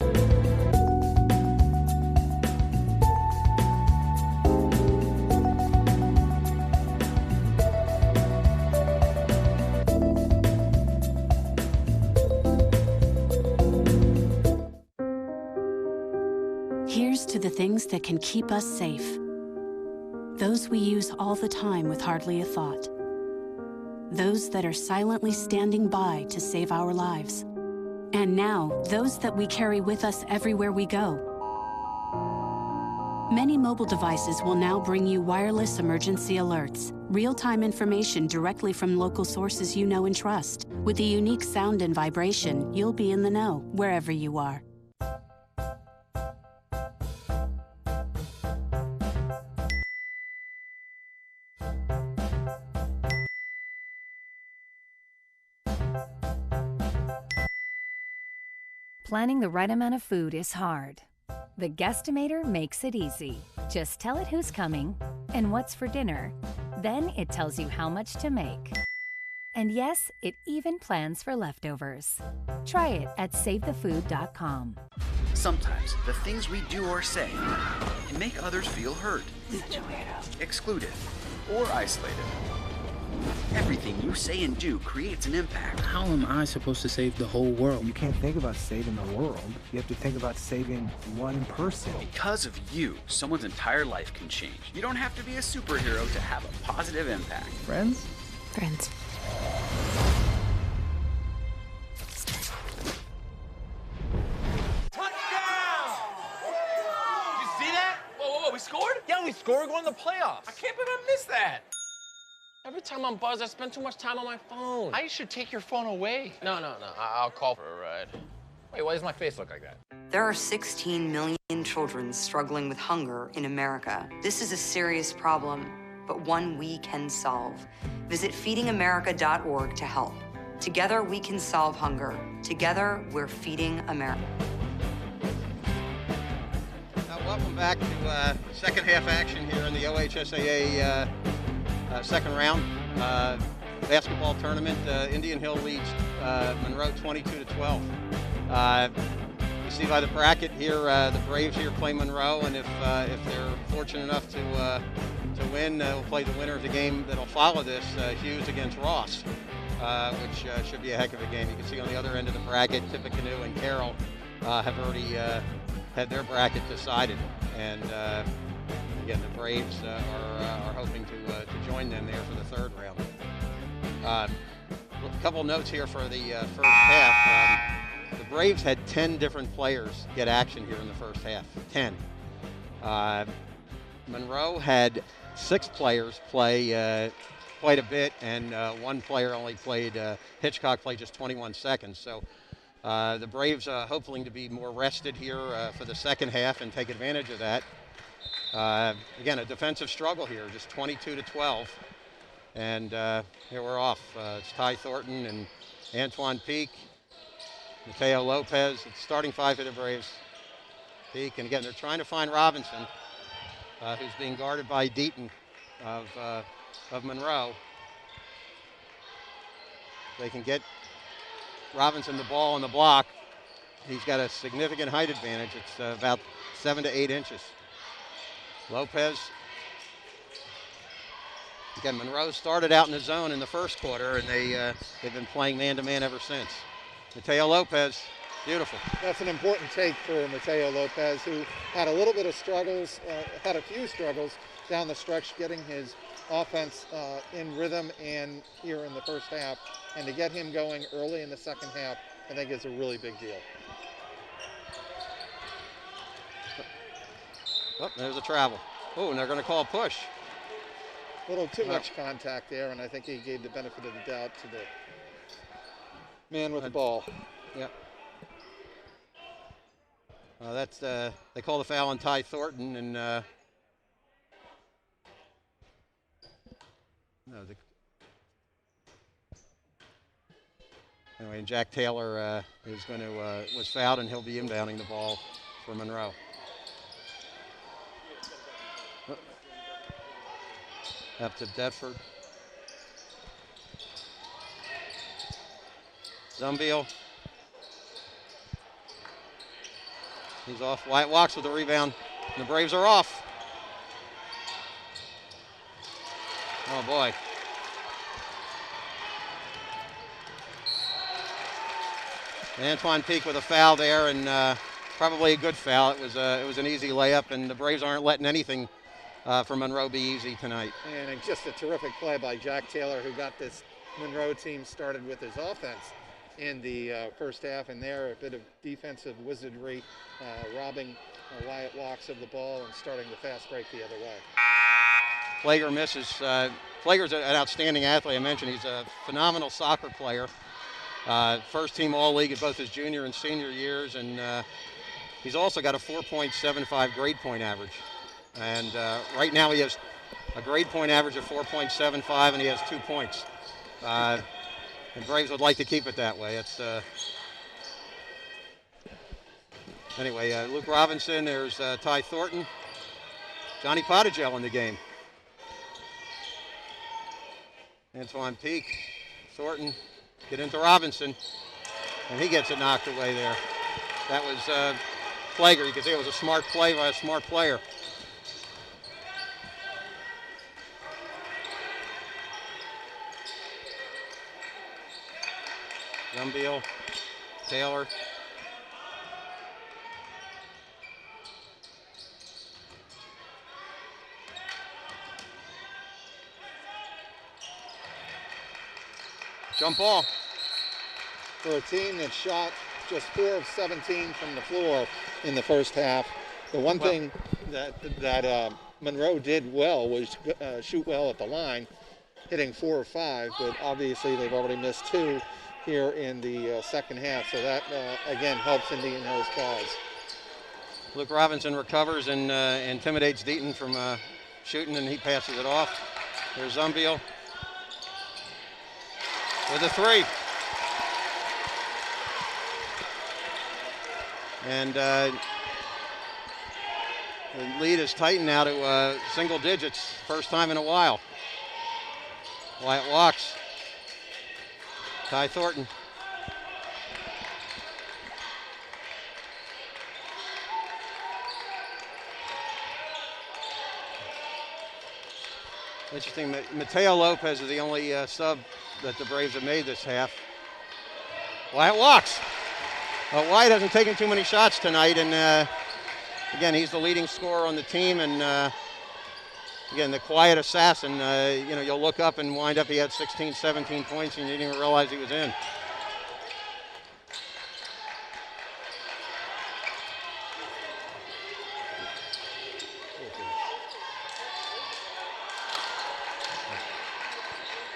Here's to the things that can keep us safe. Those we use all the time with hardly a thought. Those that are silently standing by to save our lives. And now, those that we carry with us everywhere we go. Many mobile devices will now bring you wireless emergency alerts, real-time information directly from local sources you know and trust. With the unique sound and vibration, you'll be in the know wherever you are. Planning the right amount of food is hard. The Guestimator makes it easy. Just tell it who's coming and what's for dinner. Then it tells you how much to make. And yes, it even plans for leftovers. Try it at SaveTheFood.com. Sometimes the things we do or say can make others feel hurt, excluded, or isolated. Everything you say and do creates an impact. How am I supposed to save the whole world? You can't think about saving the world. You have to think about saving one person. Because of you, someone's entire life can change. You don't have to be a superhero to have a positive impact. Friends? Friends. We scored? Yeah, we scored. Going to the playoffs. I can't believe I missed that. Every time I'm buzzed, I spend too much time on my phone. I should take your phone away. No. I'll call for a ride. Wait, why does my face look like that? There are 16 million children struggling with hunger in America. This is a serious problem, but one we can solve. Visit feedingamerica.org to help. Together, we can solve hunger. Together, we're feeding America. Welcome back to second half action here in the OHSAA second round basketball tournament. Indian Hill leads Monroe 22-12. You see by the bracket here, the Braves here play Monroe, and if they're fortunate enough to win, we'll play the winner of the game that'll follow this, Hughes against Ross, which should be a heck of a game. You can see on the other end of the bracket, Tippecanoe and Carroll have already had their bracket decided, and again, the Braves are hoping to join them there for the third round. A couple notes here for the first half. The Braves had 10 different players get action here in the first half. 10. Monroe had 6 players play quite a bit, and one player only played. Hitchcock played just 21 seconds. So. The Braves hoping to be more rested here for the second half and take advantage of that. Again, a defensive struggle here, just 22-12. And here we're off. It's Ty Thornton and Antoine Peak, Mateo Lopez. It's starting 5 for the Braves. Peak, and again, they're trying to find Robinson, who's being guarded by Deaton of Monroe. They can get Robinson the ball on the block. He's got a significant height advantage. It's about 7 to 8 inches. Lopez. Again, Monroe started out in the zone in the first quarter, and they've been playing man-to-man ever since. Mateo Lopez, beautiful. That's an important take for Mateo Lopez, who had a little bit of struggles, had a few struggles down the stretch getting his offense in rhythm and here in the first half. And to get him going early in the second half, I think is a really big deal. Oh, there's a travel. Oh, and they're going to call a push. A little too much contact there, and I think he gave the benefit of the doubt to the man with the ball. Yep. That's they call the foul on Ty Thornton, and anyway, and Jack Taylor was fouled, and he'll be inbounding the ball for Monroe. Up to Bedford. Zumbiel. He's off. Wyatt walks with the rebound. And the Braves are off. Oh boy. Antoine Peak with a foul there, and probably a good foul. It was an easy layup, and the Braves aren't letting anything for Monroe be easy tonight. And just a terrific play by Jack Taylor, who got this Monroe team started with his offense in the first half, and there a bit of defensive wizardry, robbing Wyatt Walks of the ball and starting the fast break the other way. Plager misses. Plager's an outstanding athlete. I mentioned he's a phenomenal soccer player. First team All-League at both his junior and senior years, and he's also got a 4.75 grade point average. And right now he has a grade point average of 4.75, and he has 2 points. And Braves would like to keep it that way. It's anyway, Luke Robinson, there's Ty Thornton, Johnny Pottigel in the game. Antoine Peak, Thornton, get into Robinson, and he gets it knocked away there. That was Plager. You can see it was a smart play by a smart player. Zumbiel, Taylor. Jump ball. For a team that shot just 4 of 17 from the floor in the first half, the one thing that Monroe did well was shoot well at the line, hitting 4 or 5, but obviously they've already missed 2 here in the second half, so that again helps Indian Hill's cause. Luke Robinson recovers and intimidates Deaton from shooting, and he passes it off. There's Zumbiel with a 3. And the lead is tightened now to single digits, first time in a while. Wyatt walks. Ty Thornton. Interesting, Mateo Lopez is the only sub that the Braves have made this half. Wyatt walks. Wyatt hasn't taken too many shots tonight, and again, he's the leading scorer on the team, and again, the quiet assassin. You know, you'll look up and wind up he had 16, 17 points, and you didn't even realize he was in.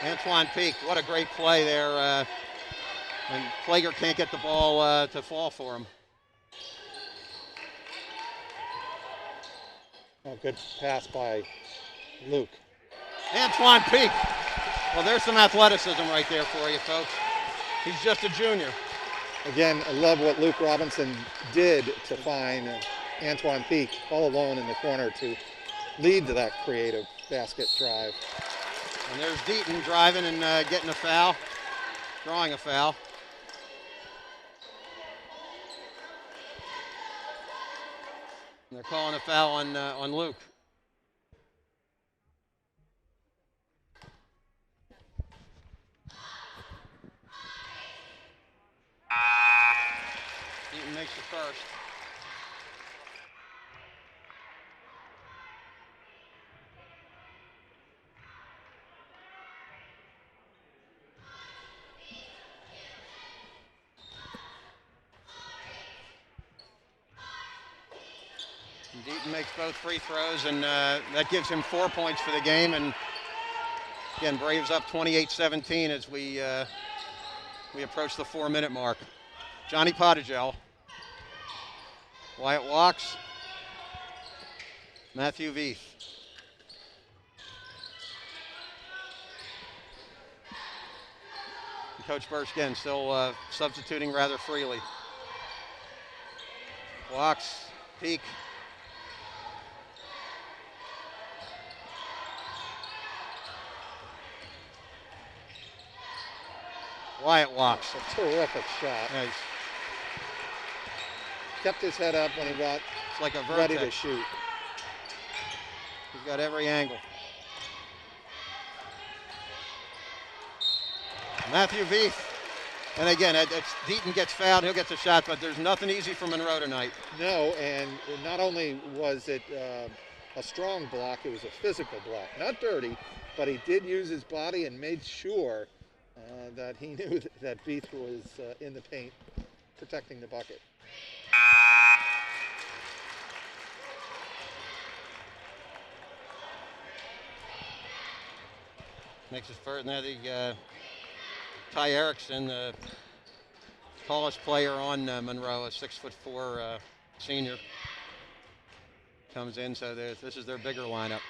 Antoine Peak, what a great play there. And Plager can't get the ball to fall for him. Oh, good pass by Luke. Antoine Peak. Well, there's some athleticism right there for you, folks. He's just a junior. Again, I love what Luke Robinson did to find Antoine Peak all alone in the corner to lead to that creative basket drive. And there's Deaton driving and getting a foul, drawing a foul. And they're calling a foul on Luke. Deaton makes the first. Deaton makes both free throws, and that gives him 4 points for the game. And again, Braves up 28-17 as we approach the 4-minute mark. Johnny Pottigel. Wyatt walks. Matthew Veith. And Coach Birch again still substituting rather freely. Walks. Peak. Wyatt walks. A terrific shot. Nice. Kept his head up when he got it's like a ready to shoot. He's got every angle. Matthew Veith. And again, Deaton gets fouled, he'll get the shot, but there's nothing easy for Monroe tonight. No, and not only was it a strong block, it was a physical block. Not dirty, but he did use his body and made sure that he knew that Veith was in the paint, protecting the bucket. Makes it first. Now the Ty Erickson, the tallest player on Monroe, a 6'4" senior, comes in. So this is their bigger lineup.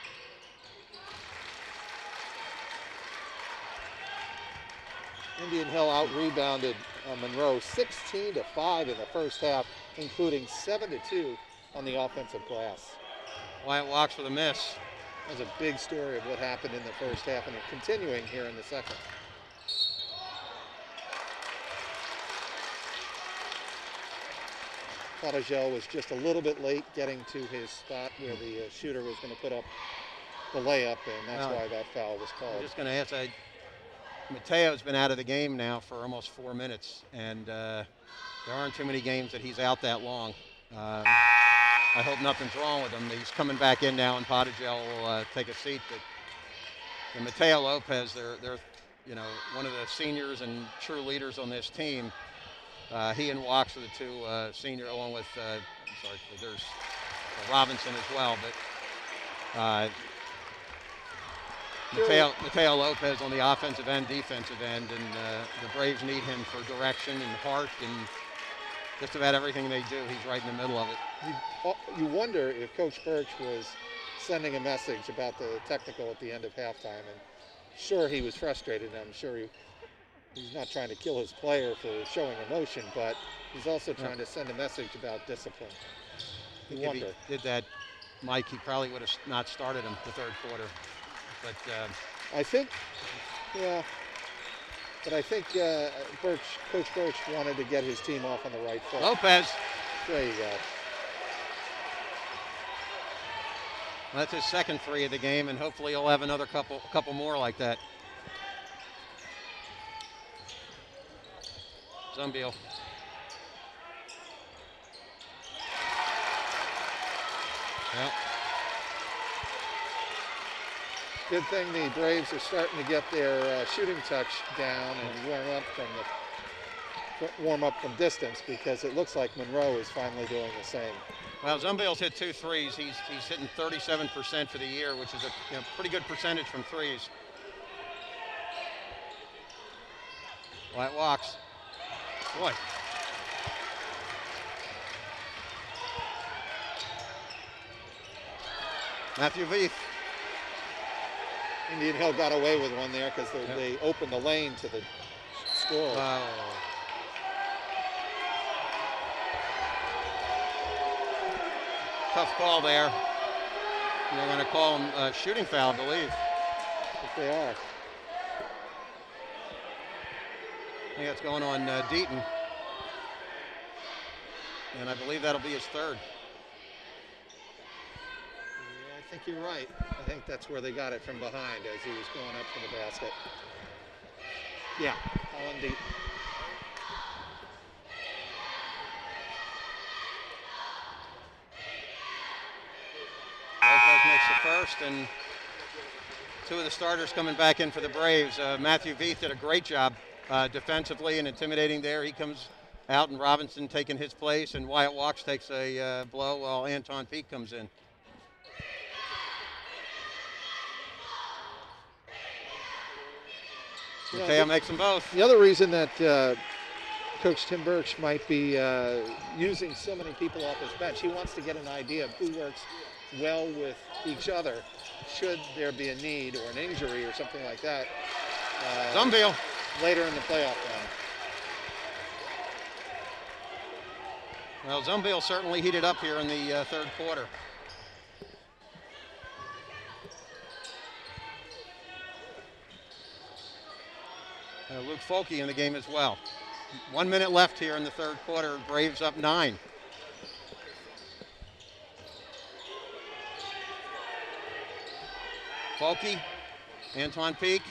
Indian Hill out-rebounded Monroe 16-5 in the first half, including 7-2 on the offensive glass. Wyatt walks with a miss. That was a big story of what happened in the first half, and it's continuing here in the second. Pottigel was just a little bit late getting to his spot where the shooter was going to put up the layup, and that's why that foul was called. I'm just going to ask, Mateo's been out of the game now for almost 4 minutes, and there aren't too many games that he's out that long. I hope nothing's wrong with him. He's coming back in now, and Potagel will take a seat. But and Mateo Lopez, they're one of the seniors and true leaders on this team. He and Walks are the two senior, along with there's Robinson as well. But Mateo Lopez on the offensive end, defensive end, and the Braves need him for direction and heart and just about everything they do. He's right in the middle of it. You wonder if Coach Birch was sending a message about the technical at the end of halftime, and sure, he was frustrated. I'm sure he's not trying to kill his player for showing emotion, but he's also trying to send a message about discipline. If he did that, Mike, he probably would have not started him the third quarter. But I think, but I think Coach Birch wanted to get his team off on the right foot. Lopez. There you go. That's his second 3 of the game, and hopefully he'll have another couple more like that. Zumbiel. Yep. Good thing the Braves are starting to get their shooting touch down and warm up from distance, because it looks like Monroe is finally doing the same. Well, Zumbiel's hit 2 threes. He's hitting 37% for the year, which is a pretty good percentage from threes. White walks. Boy. Matthew Veith. Indian Hill got away with one there because they opened the lane to the score. Tough call there. They're going to call him a shooting foul, I believe. If they are. I think that's going on Deaton. And I believe that'll be his third. Yeah, I think you're right. I think that's where they got it from behind as he was going up for the basket. Yeah, Colin Deaton. Lopez makes the first, and 2 of the starters coming back in for the Braves. Matthew Veith did a great job defensively and intimidating there. He comes out, and Robinson taking his place, and Wyatt Walks takes a blow while Anton Peak comes in. Mateo makes them both. The other reason that Coach Tim Birch might be using so many people off his bench, he wants to get an idea of who works well with each other should there be a need or an injury or something like that. Zumbiel. Later in the playoff run. Well, Zumbiel certainly heated up here in the third quarter. Luke Folke in the game as well. 1 minute left here in the third quarter. Braves up 9. Folke, Anton Peak.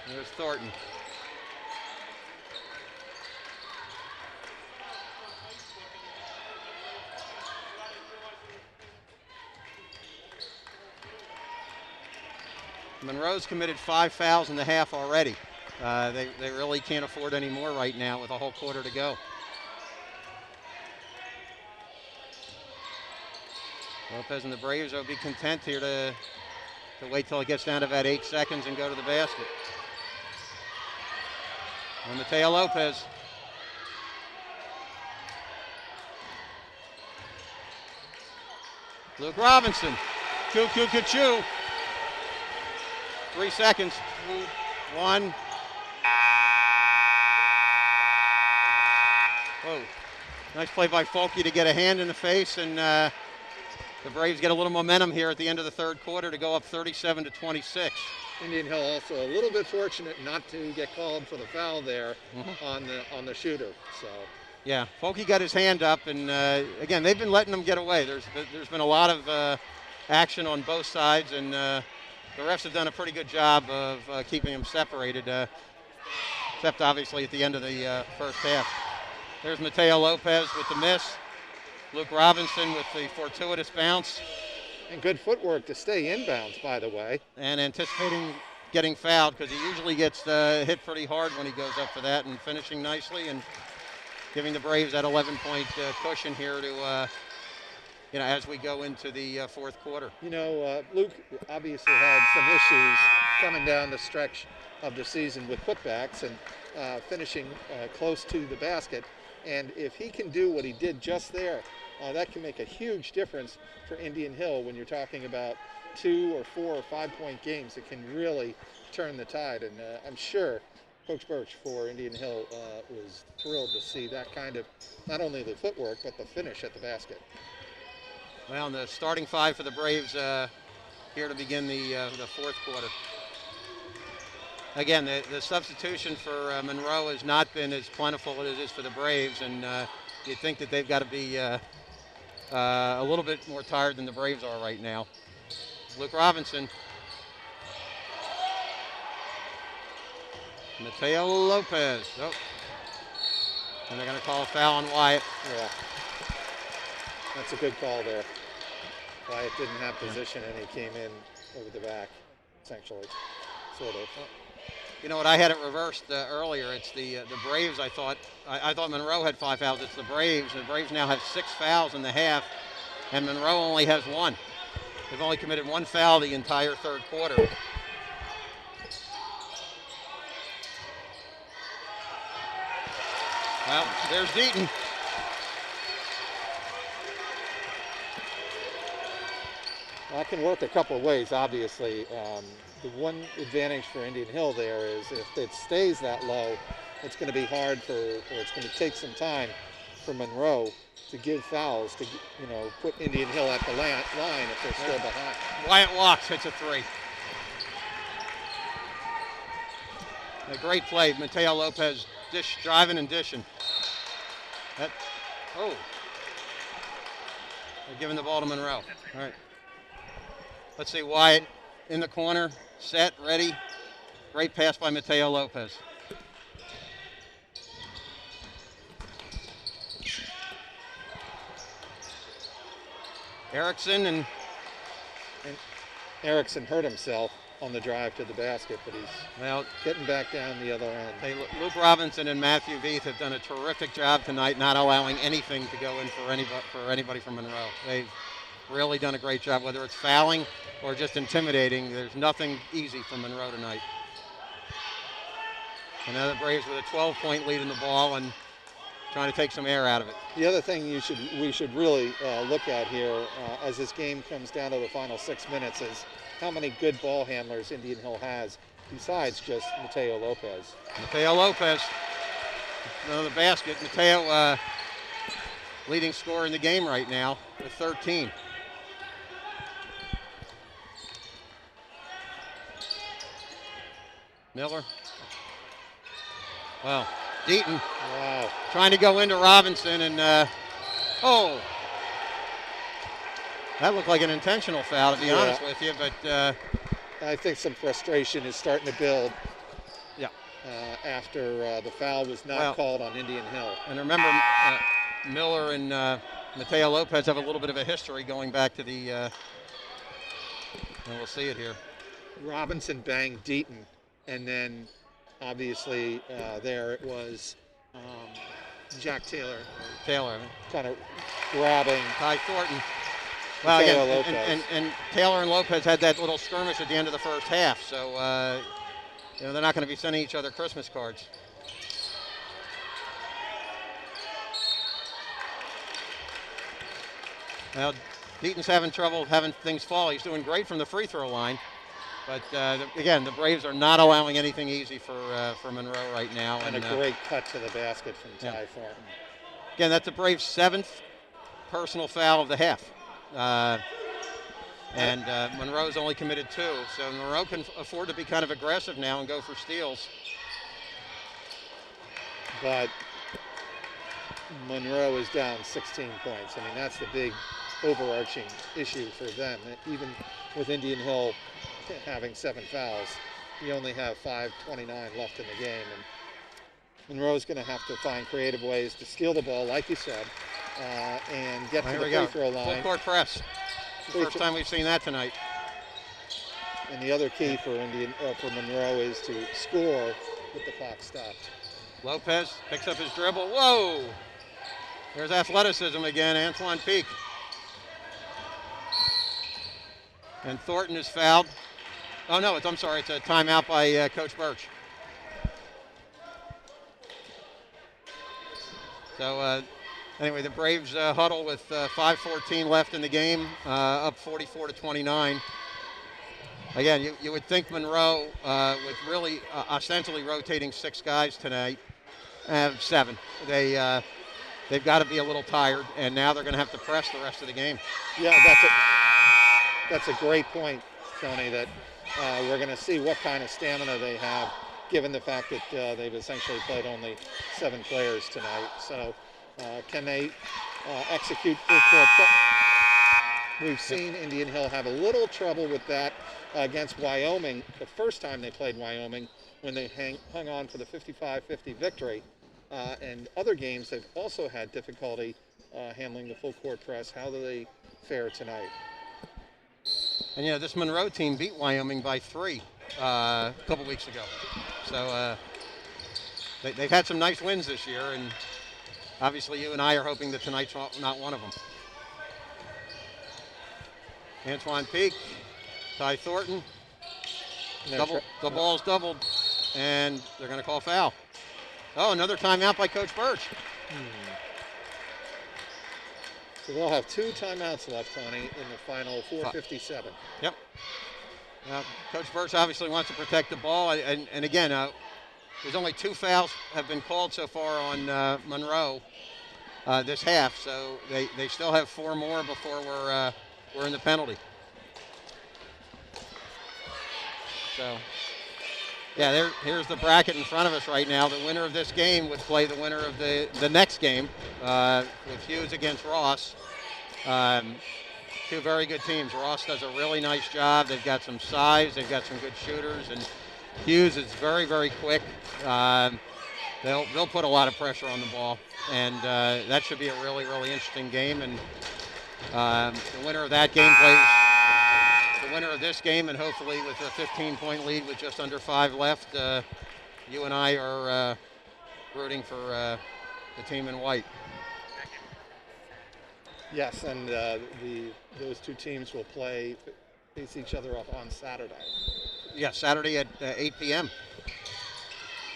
There's Thornton. Monroe's committed 5 fouls in the half already. They really can't afford any more right now with a whole quarter to go. Lopez and the Braves will be content here to wait till it gets down to about 8 seconds and go to the basket. And Mateo Lopez. Luke Robinson. Choo. 3 seconds. 1. Whoa. Nice play by Folke to get a hand in the face, and the Braves get a little momentum here at the end of the third quarter to go up 37-26. Indian Hill also a little bit fortunate not to get called for the foul there on the shooter. So. Yeah, Folke got his hand up, and again, they've been letting them get away. There's been a lot of action on both sides, and the refs have done a pretty good job of keeping them separated, except obviously at the end of the first half. There's Mateo Lopez with the miss. Luke Robinson with the fortuitous bounce. And good footwork to stay inbounds, by the way. And anticipating getting fouled, because he usually gets hit pretty hard when he goes up for that, and finishing nicely and giving the Braves that 11-point cushion here to, as we go into the fourth quarter. Luke obviously had some issues coming down the stretch of the season with putbacks and finishing close to the basket. And if he can do what he did just there, that can make a huge difference for Indian Hill when you're talking about 2 or 4 or 5 point games. It can really turn the tide. And I'm sure Coach Birch for Indian Hill was thrilled to see that kind of, not only the footwork, but the finish at the basket. Well, the starting five for the Braves here to begin the fourth quarter. Again, the substitution for Monroe has not been as plentiful as it is for the Braves, and you'd think that they've got to be a little bit more tired than the Braves are right now. Luke Robinson. Mateo Lopez. Oh. And they're going to call a foul on Wyatt. Yeah. That's a good call there. Wyatt didn't have position, and he came in over the back, essentially, sort of. You know what? I had it reversed earlier. It's the Braves. I thought Monroe had 5 fouls. It's the Braves. The Braves now have 6 fouls in the half, and Monroe only has 1. They've only committed 1 foul the entire third quarter. Well, there's Deaton. That can work a couple of ways, obviously. The one advantage for Indian Hill there is if it stays that low, it's going to be hard it's going to take some time for Monroe to give fouls to, put Indian Hill at the line if they're still behind. Wyatt walks, hits a 3. A great play, Mateo Lopez driving and dishing. They're giving the ball to Monroe. All right. Let's see, Wyatt in the corner, set, ready. Great pass by Mateo Lopez. Erickson and Erickson hurt himself on the drive to the basket, but he's getting back down the other end. Luke Robinson and Matthew Veith have done a terrific job tonight, not allowing anything to go in for anybody from Monroe. They've really done a great job, whether it's fouling or just intimidating. There's nothing easy for Monroe tonight. And now the Braves with a 12-point lead in the ball and trying to take some air out of it. The other thing we should really look at here as this game comes down to the final 6 minutes is how many good ball handlers Indian Hill has besides just Mateo Lopez. Mateo Lopez, another basket. Mateo leading scorer in the game right now with 13. Miller. Well, Deaton. Wow. Trying to go into Robinson and, that looked like an intentional foul, to be honest with you, but. I think some frustration is starting to build. Yeah. After the foul was not called on Indian Hill. And remember, Miller and Mateo Lopez have a little bit of a history going back to the, and we'll see it here. Robinson banged Deaton, and then obviously there it was Jack Taylor. Kind of grabbing Ty Thornton. Well, again, and Taylor and Lopez had that little skirmish at the end of the first half, so they're not going to be sending each other Christmas cards. Well, Deaton's having trouble having things fall. He's doing great from the free throw line, but again, the Braves are not allowing anything easy for Monroe right now. And a great cut to the basket from Ty Thornton. Again, that's the Braves' 7th personal foul of the half. And Monroe's only committed 2, so Monroe can afford to be kind of aggressive now and go for steals. But Monroe is down 16 points. I mean, that's the big overarching issue for them. Even with Indian Hill having 7 fouls, you only have 5:29 left in the game, and Monroe's going to have to find creative ways to steal the ball, like you said, and get to the free throw line. Full court press. First time we've seen that tonight. And the other key for Monroe is to score with the clock stopped. Lopez picks up his dribble. Whoa! There's athleticism again, Antoine Peak. And Thornton is fouled. Oh no, I'm sorry, it's a timeout by Coach Birch. So anyway, the Braves huddle with 5:14 left in the game, up 44-29. Again, you would think Monroe, with really ostensibly rotating 6 guys tonight, have 7. They've got to be a little tired, and now they're going to have to press the rest of the game. Yeah, that's a great point, Tony, that we're going to see what kind of stamina they have, given the fact that they've essentially played only 7 players tonight. So can they execute full court? We've seen Indian Hill have a little trouble with that against Wyoming the first time they played Wyoming, when they hung on for the 55-50 victory. And other games they've also had difficulty handling the full court press. How do they fare tonight? And this Monroe team beat Wyoming by 3 a couple weeks ago. So they've had some nice wins this year, and obviously you and I are hoping that tonight's not one of them. Antoine Peak, Ty Thornton, the ball's doubled, and they're going to call foul. Oh, another timeout by Coach Birch. So they'll have 2 timeouts left, Tony, in the final 4:57. Yep. Coach Birch obviously wants to protect the ball, and again, there's only 2 fouls have been called so far on Monroe this half, so they still have 4 more before we're in the penalty. So, yeah, here's the bracket in front of us right now. The winner of this game would play the winner of the next game with Hughes against Ross. 2 very good teams. Ross does a really nice job. They've got some size. They've got some good shooters, and Hughes is very, very quick. They'll put a lot of pressure on the ball, and that should be a really, really interesting game. And the winner of that game plays the winner of this game, and hopefully with a 15-point lead with just under 5 left, you and I are rooting for the team in white. Yes, and those 2 teams will face each other up on Saturday. Yeah, Saturday at 8 p.m.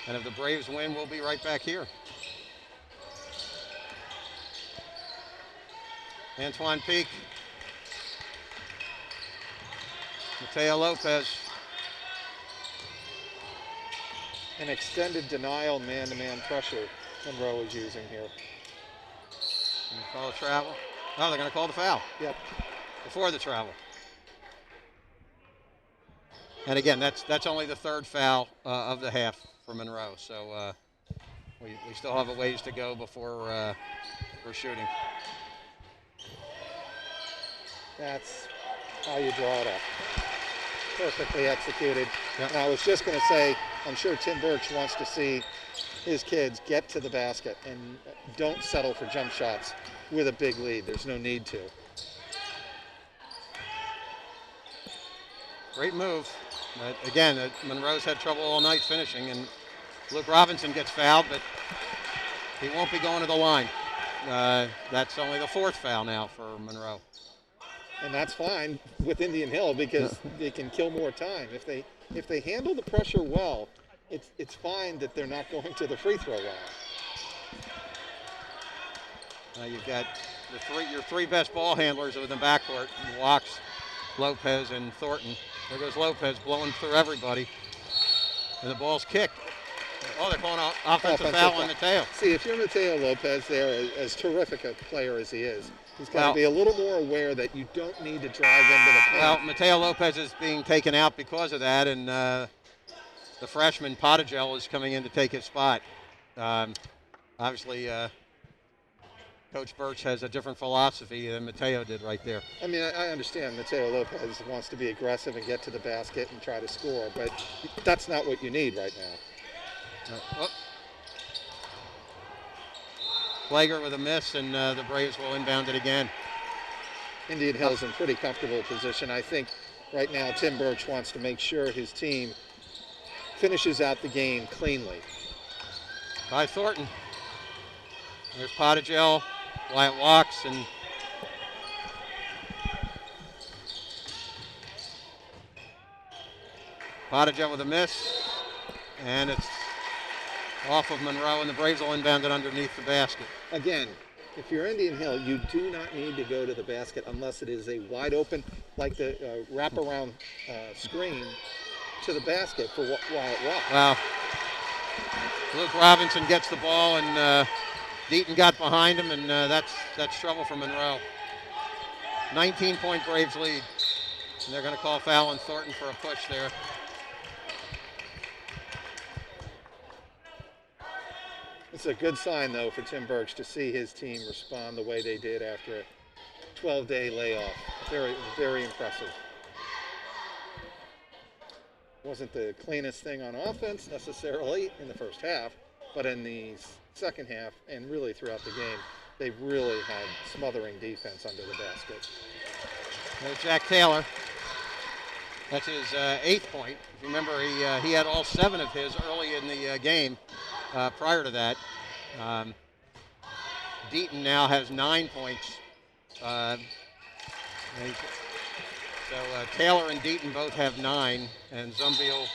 And if the Braves win, we'll be right back here. Antoine Peak. Mateo Lopez. An extended denial man-to-man pressure Monroe is using here. And call a travel. Oh, they're going to call the foul. Yep. Before the travel. And again, that's only the 3rd foul of the half for Monroe. So we still have a ways to go before we're shooting. That's how you draw it up. Perfectly executed. Yep. And I was just going to say, I'm sure Tim Birch wants to see his kids get to the basket and don't settle for jump shots with a big lead. There's no need to. Great move. But again, Monroe's had trouble all night finishing, and Luke Robinson gets fouled, but he won't be going to the line. That's only the 4th foul now for Monroe. And that's fine with Indian Hill, because they can kill more time. If they handle the pressure well, it's fine that they're not going to the free throw line. You've got your 3 best ball handlers in the backcourt: Walks, Lopez, and Thornton. There goes Lopez blowing through everybody, and the ball's kicked. Oh, they're calling offensive foul on Mateo. See, if you're Mateo Lopez there, as terrific a player as he is, he's got to be a little more aware that you don't need to drive into the paint. Well, Mateo Lopez is being taken out because of that, and the freshman Potagel is coming in to take his spot. Obviously, Coach Birch has a different philosophy than Mateo did right there. I mean, I understand Mateo Lopez wants to be aggressive and get to the basket and try to score, but that's not what you need right now. Flager with a miss, and the Braves will inbound it again. Indian Hill's in pretty comfortable position. I think right now Tim Birch wants to make sure his team finishes out the game cleanly. By Thornton. There's Pottigel. Wyatt walks, and Pottigel with a miss, and it's off of Monroe, and the Braves will inbound it underneath the basket. Again, if you're Indian Hill, you do not need to go to the basket unless it is a wide open, like the wraparound screen to the basket for Wyatt walks. Wow. Luke Robinson gets the ball, and Deaton got behind him, and that's trouble for Monroe. 19-point Braves lead. And they're going to call foul on Thornton for a push there. It's a good sign, though, for Tim Birch to see his team respond the way they did after a 12-day layoff. Very, very impressive. Wasn't the cleanest thing on offense necessarily in the first half, but in the second half and really throughout the game, they really had smothering defense under the basket. There's Jack Taylor. That's his 8th point. If you remember, he had all 7 of his early in the game. Prior to that, Deaton now has 9 points. So Taylor and Deaton both have 9, and Zumbiel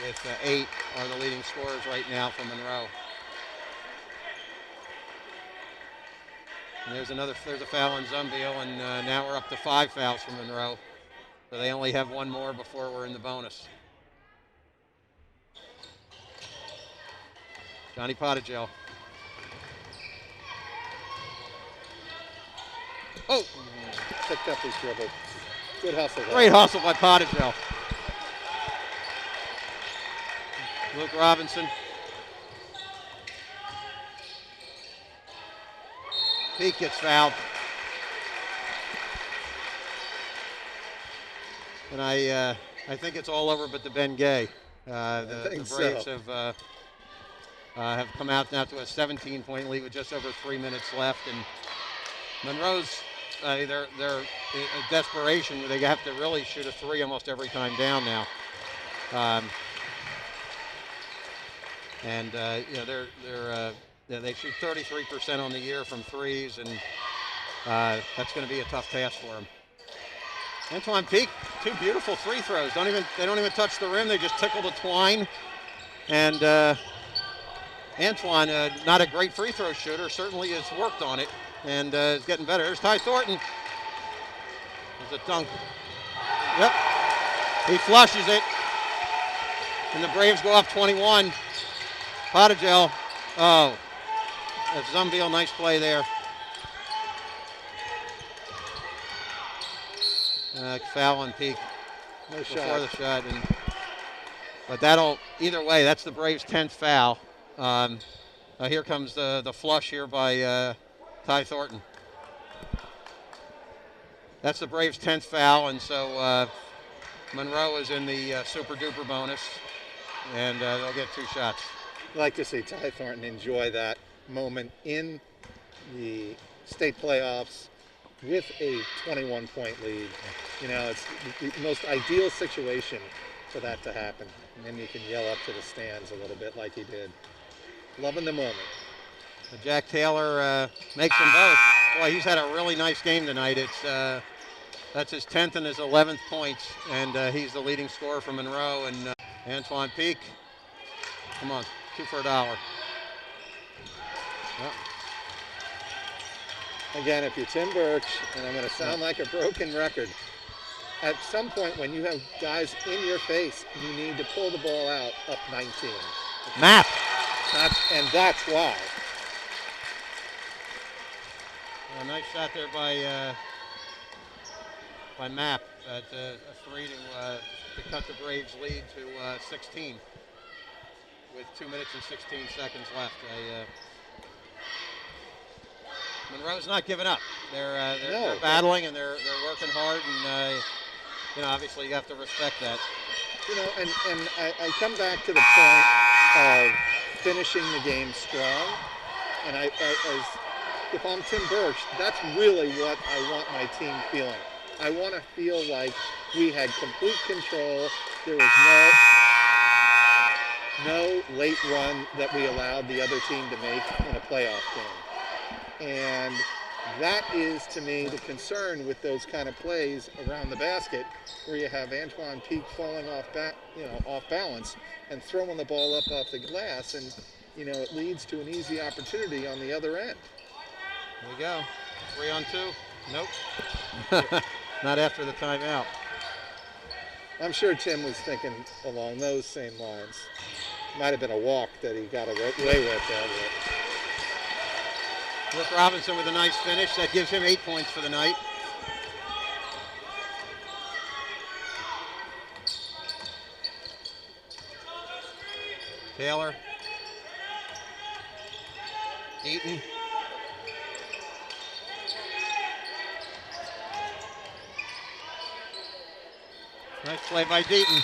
with 8 are the leading scorers right now for Monroe. And there's a foul on Zumbiel, and now we're up to 5 fouls for Monroe. So they only have 1 more before we're in the bonus. Johnny Pottigel. Oh! Picked up his dribble. Good hustle. Great hustle by Pottigel. Luke Robinson. Peake gets fouled. And I think it's all over but the Ben Gay. The Braves have come out now to a 17-point lead with just over 3 minutes left, and Monroe's they're in desperation. They have to really shoot a 3 almost every time down now, they shoot 33% on the year from threes, and that's going to be a tough task for them. Antoine Peake, 2 beautiful free throws. They don't even touch the rim. They just tickle the twine, and. Antoine, not a great free throw shooter, certainly has worked on it and is getting better. There's Ty Thornton. There's a dunk. Yep. He flushes it. And the Braves go up 21. Pottigel. Oh. That's Zumbiel. Nice play there. Foul on Peake. No before shot. The shot. But either way, that's the Braves' 10th foul. Here comes the flush here by Ty Thornton. That's the Braves' 10th foul, and so Monroe is in the super-duper bonus, and they'll get 2 shots. I'd like to see Ty Thornton enjoy that moment in the state playoffs with a 21-point lead. You know, it's the most ideal situation for that to happen, and then you can yell up to the stands a little bit like he did. Loving the moment. Jack Taylor makes them both. Boy, he's had a really nice game tonight. That's his 10th and his 11th points, and he's the leading scorer for Monroe. And Antoine Peake, come on, 2 for $1. Yep. Again, if you're Tim Birch, and I'm going to sound like a broken record, at some point when you have guys in your face, you need to pull the ball out up 19. Map. That's why. A nice shot there by Mapp. That's a 3 to cut the Braves' lead to 16 with 2 minutes and 16 seconds left. Monroe's not giving up. They're battling and they're working hard, and obviously you have to respect that. And I come back to the point of finishing the game strong, and if I'm Tim Birch, that's really what I want my team feeling. I want to feel like we had complete control. There was no late run that we allowed the other team to make in a playoff game. And that is, to me, the concern with those kind of plays around the basket, where you have Antoine Peak falling off balance and throwing the ball up off the glass, and it leads to an easy opportunity on the other end. Here we go. 3-on-2. Nope. Not after the timeout. I'm sure Tim was thinking along those same lines. Might have been a walk that he got away with that. Luke Robinson with a nice finish. That gives him 8 points for the night. Taylor. Eaton. Nice play by Deaton.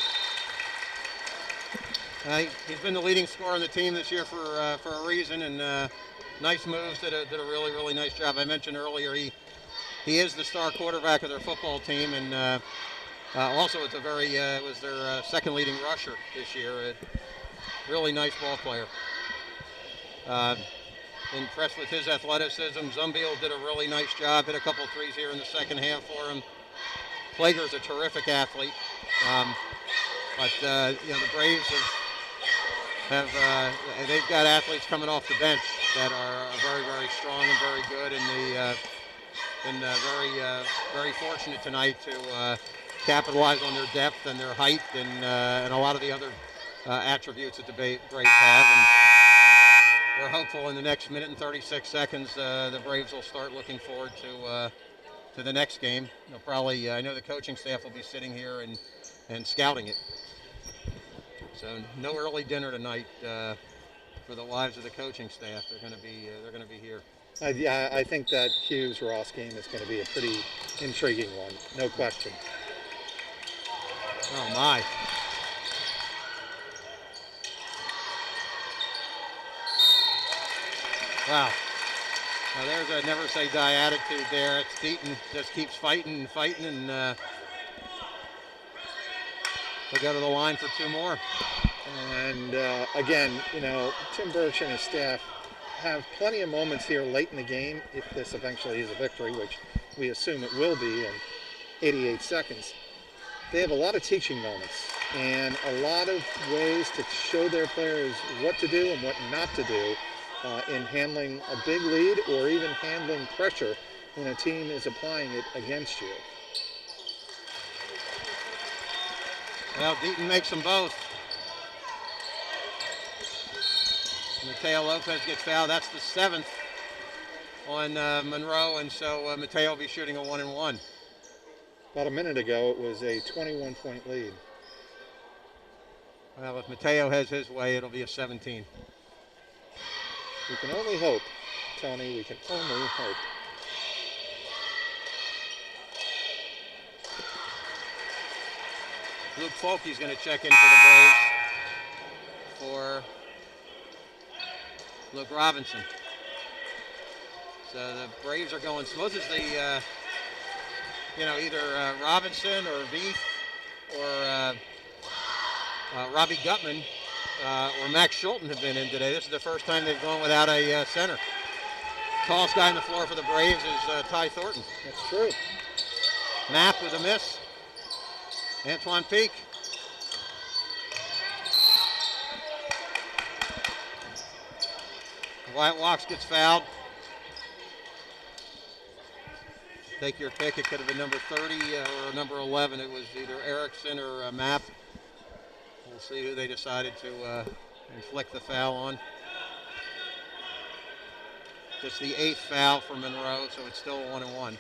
He's been the leading scorer on the team this year for a reason, and nice moves. Did a really, really nice job. I mentioned earlier he is the star quarterback of their football team, and also it was their second leading rusher this year. Really nice ball player. Impressed with his athleticism. Zumbiel did a really nice job. Hit a couple of threes here in the second half for him. Plager's a terrific athlete, but the Braves they've got athletes coming off the bench that are very, very strong and very good, and been very fortunate tonight to capitalize on their depth and their height and a lot of the other attributes that the Braves have. And we're hopeful in the next minute and 36 seconds the Braves will start looking forward to the next game. They'll probably, I know the coaching staff will be sitting here and scouting it. So no early dinner tonight for the wives of the coaching staff. They're going to be here. I think that Hughes-Ross game is going to be a pretty intriguing one, no question. Oh my! Wow. Now there's a never say die attitude there. It's Deaton just keeps fighting and fighting, and they'll go to the line for two more. And again, Tim Birch and his staff have plenty of moments here late in the game, if this eventually is a victory, which we assume it will be in 88 seconds. They have a lot of teaching moments and a lot of ways to show their players what to do and what not to do in handling a big lead or even handling pressure when a team is applying it against you. Well, Deaton makes them both. Mateo Lopez gets fouled. That's the 7th on Monroe, and so Mateo will be shooting a 1-and-1. About a minute ago, it was a 21-point lead. Well, if Mateo has his way, it'll be a 17. We can only hope, Tony. We can only hope. Luke Folke's going to check in for the Braves for Luke Robinson. So the Braves are going slow. This is the, either Robinson or Veith or Robbie Gutman or Max Schulten have been in today. This is the first time they've gone without a center. Tallest guy on the floor for the Braves is Ty Thornton. That's true. Mapp with a miss. Antoine Peak. Wyatt Walks gets fouled. Take your pick. It could have been number 30 or number 11. It was either Erickson or Mapp. We'll see who they decided to inflict the foul on. Just the 8th foul for Monroe, so it's still a 1-and-1.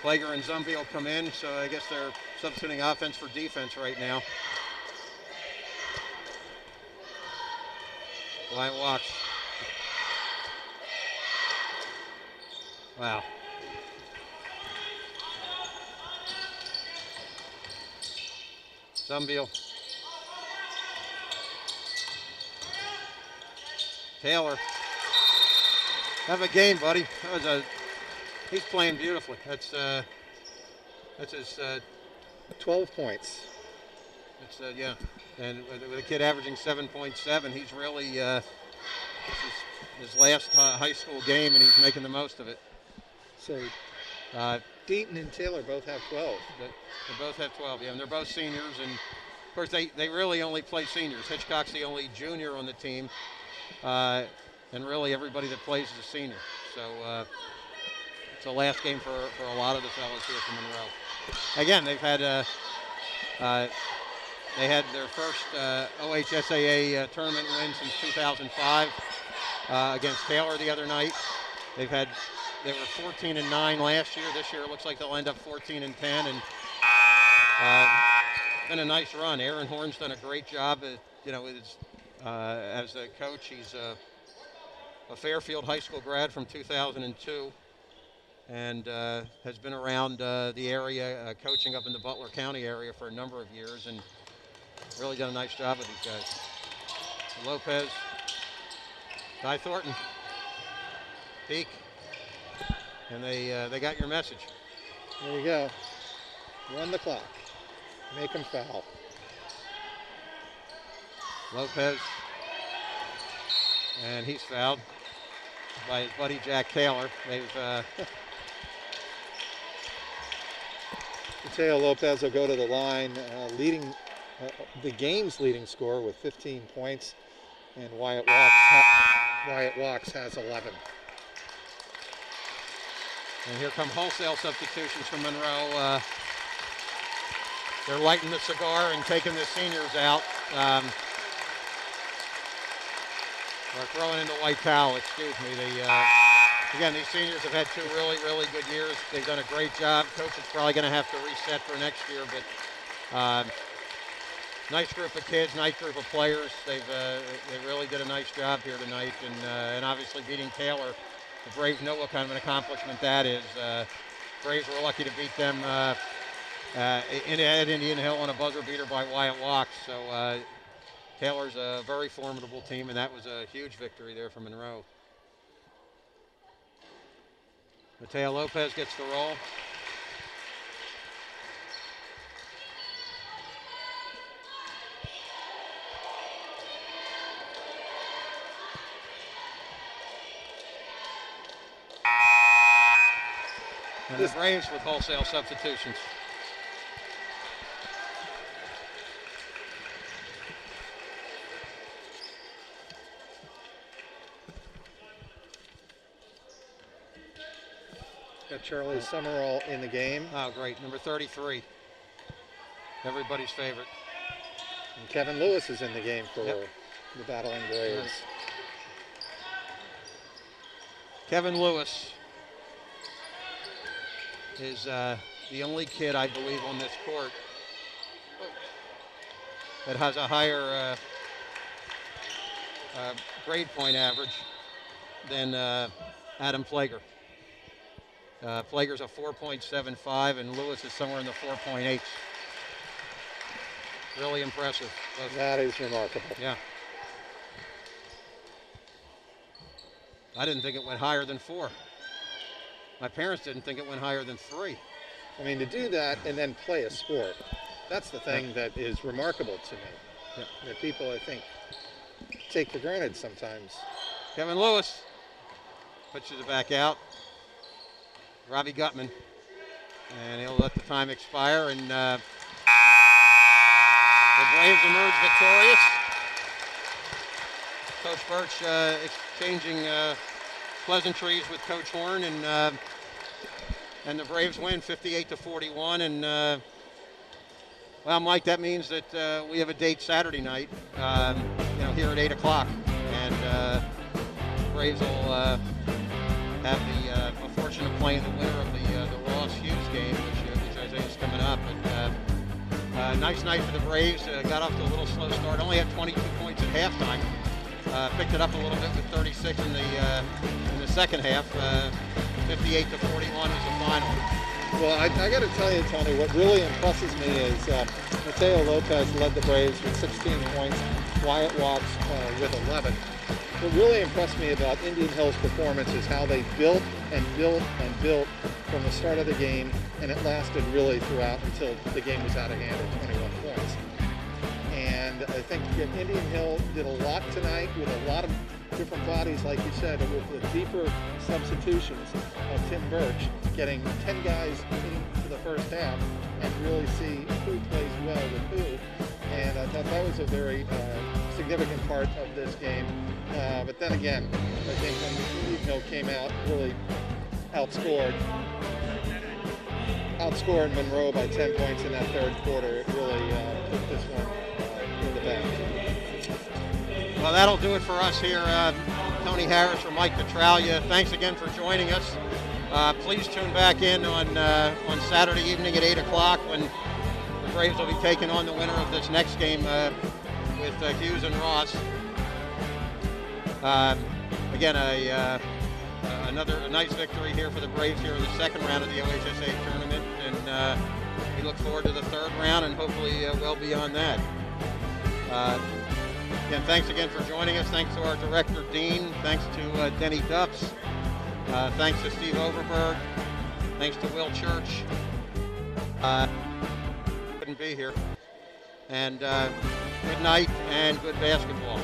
Plager and Zumbi will come in, so I guess they're substituting offense for defense right now. Wyatt walks. Wow. Zumbiel. Taylor. Have a game, buddy. He's playing beautifully. That's his 12 points. It's yeah, and with a kid averaging 7.7, he's really this is his last high school game, and he's making the most of it. So Deaton and Taylor both have 12. They both have 12, yeah, and they're both seniors, and of course they really only play seniors. Hitchcock's the only junior on the team, and really everybody that plays is a senior. So it's the last game for a lot of the fellas here from Monroe. Again, they've had they had their first OHSAA tournament win since 2005 against Taylor the other night. They were 14-9 last year. This year it looks like they'll end up 14-10, and been a nice run. Aaron Horn's done a great job, as the coach. He's a Fairfield High School grad from 2002, and has been around the area coaching up in the Butler County area for a number of years, and really done a nice job with these guys. Lopez, Ty Thornton, Peak, and they got your message. There you go. Run the clock. Make them foul. Lopez, and he's fouled by his buddy Jack Taylor. They've Mateo Lopez will go to the line, leading the game's leading scorer with 15 points, and Wyatt Walks has 11. And here come wholesale substitutions from Monroe. They're lighting the cigar and taking the seniors out. Or throwing in the white towel, excuse me. Again, these seniors have had two really, really good years. They've done a great job. Coach is probably going to have to reset for next year, but nice group of kids, nice group of players. They really did a nice job here tonight, and obviously beating Taylor. The Braves know what kind of an accomplishment that is. Braves were lucky to beat them at Indian Hill on a buzzer beater by Wyatt Walks. So Taylor's a very formidable team, and that was a huge victory there for Monroe. Mateo Lopez gets the roll. And the Braves with wholesale substitutions. Got Charlie Summerall in the game. Oh, great. Number 33. Everybody's favorite. And Kevin Lewis is in the game for the Battling Braves. Right. Kevin Lewis is the only kid, I believe, on this court that has a higher grade point average than Adam Plager. Plager's a 4.75, and Lewis is somewhere in the 4.8s. Really impressive. That is remarkable. Yeah. I didn't think it went higher than 4. My parents didn't think it went higher than 3. I mean, to do that and then play a sport, that's the thing that is remarkable to me. Yeah. That people, I think, take for granted sometimes. Kevin Lewis pitches it back out. Robbie Gutman, and he'll let the time expire, and the Braves emerge victorious. Coach Birch exchanging pleasantries with Coach Horn, and the Braves win 58-41. And well, Mike, that means that we have a date Saturday night, here at 8 o'clock, and Braves will have the fortunate playing the winner of the Ross Hughes game, which Isaiah's coming up. But nice night for the Braves. Got off to a little slow start. Only had 22 points at halftime. Picked it up a little bit with 36 in the second half. 58 to 41 is the final. Well, I got to tell you, Tony, what really impresses me is Mateo Lopez led the Braves with 16 points, Wyatt Watts with 11. What really impressed me about Indian Hill's performance is how they built and built and built from the start of the game, and it lasted really throughout until the game was out of hand at 21 points. And I think Indian Hill did a lot tonight with a lot of different bodies, like you said, with the deeper substitutions of Tim Birch, getting 10 guys into the first half and really see who plays well with who. And I thought that was a very significant part of this game. But then again, I think when Indian Hill came out, really outscored Monroe by 10 points in that third quarter. It really put this one in the bag. Well, that'll do it for us here. Tony Harris or Mike Petralia, thanks again for joining us. Please tune back in on Saturday evening at 8 o'clock when the Braves will be taking on the winner of this next game with Hughes and Ross. Again, a nice victory here for the Braves here in the second round of the OHSAA tournament, and we look forward to the third round and hopefully well beyond that. Again, thanks again for joining us. Thanks to our director, Dean. Thanks to Denny Dupps. Thanks to Steve Overberg. Thanks to Will Church. Couldn't be here. And good night and good basketball.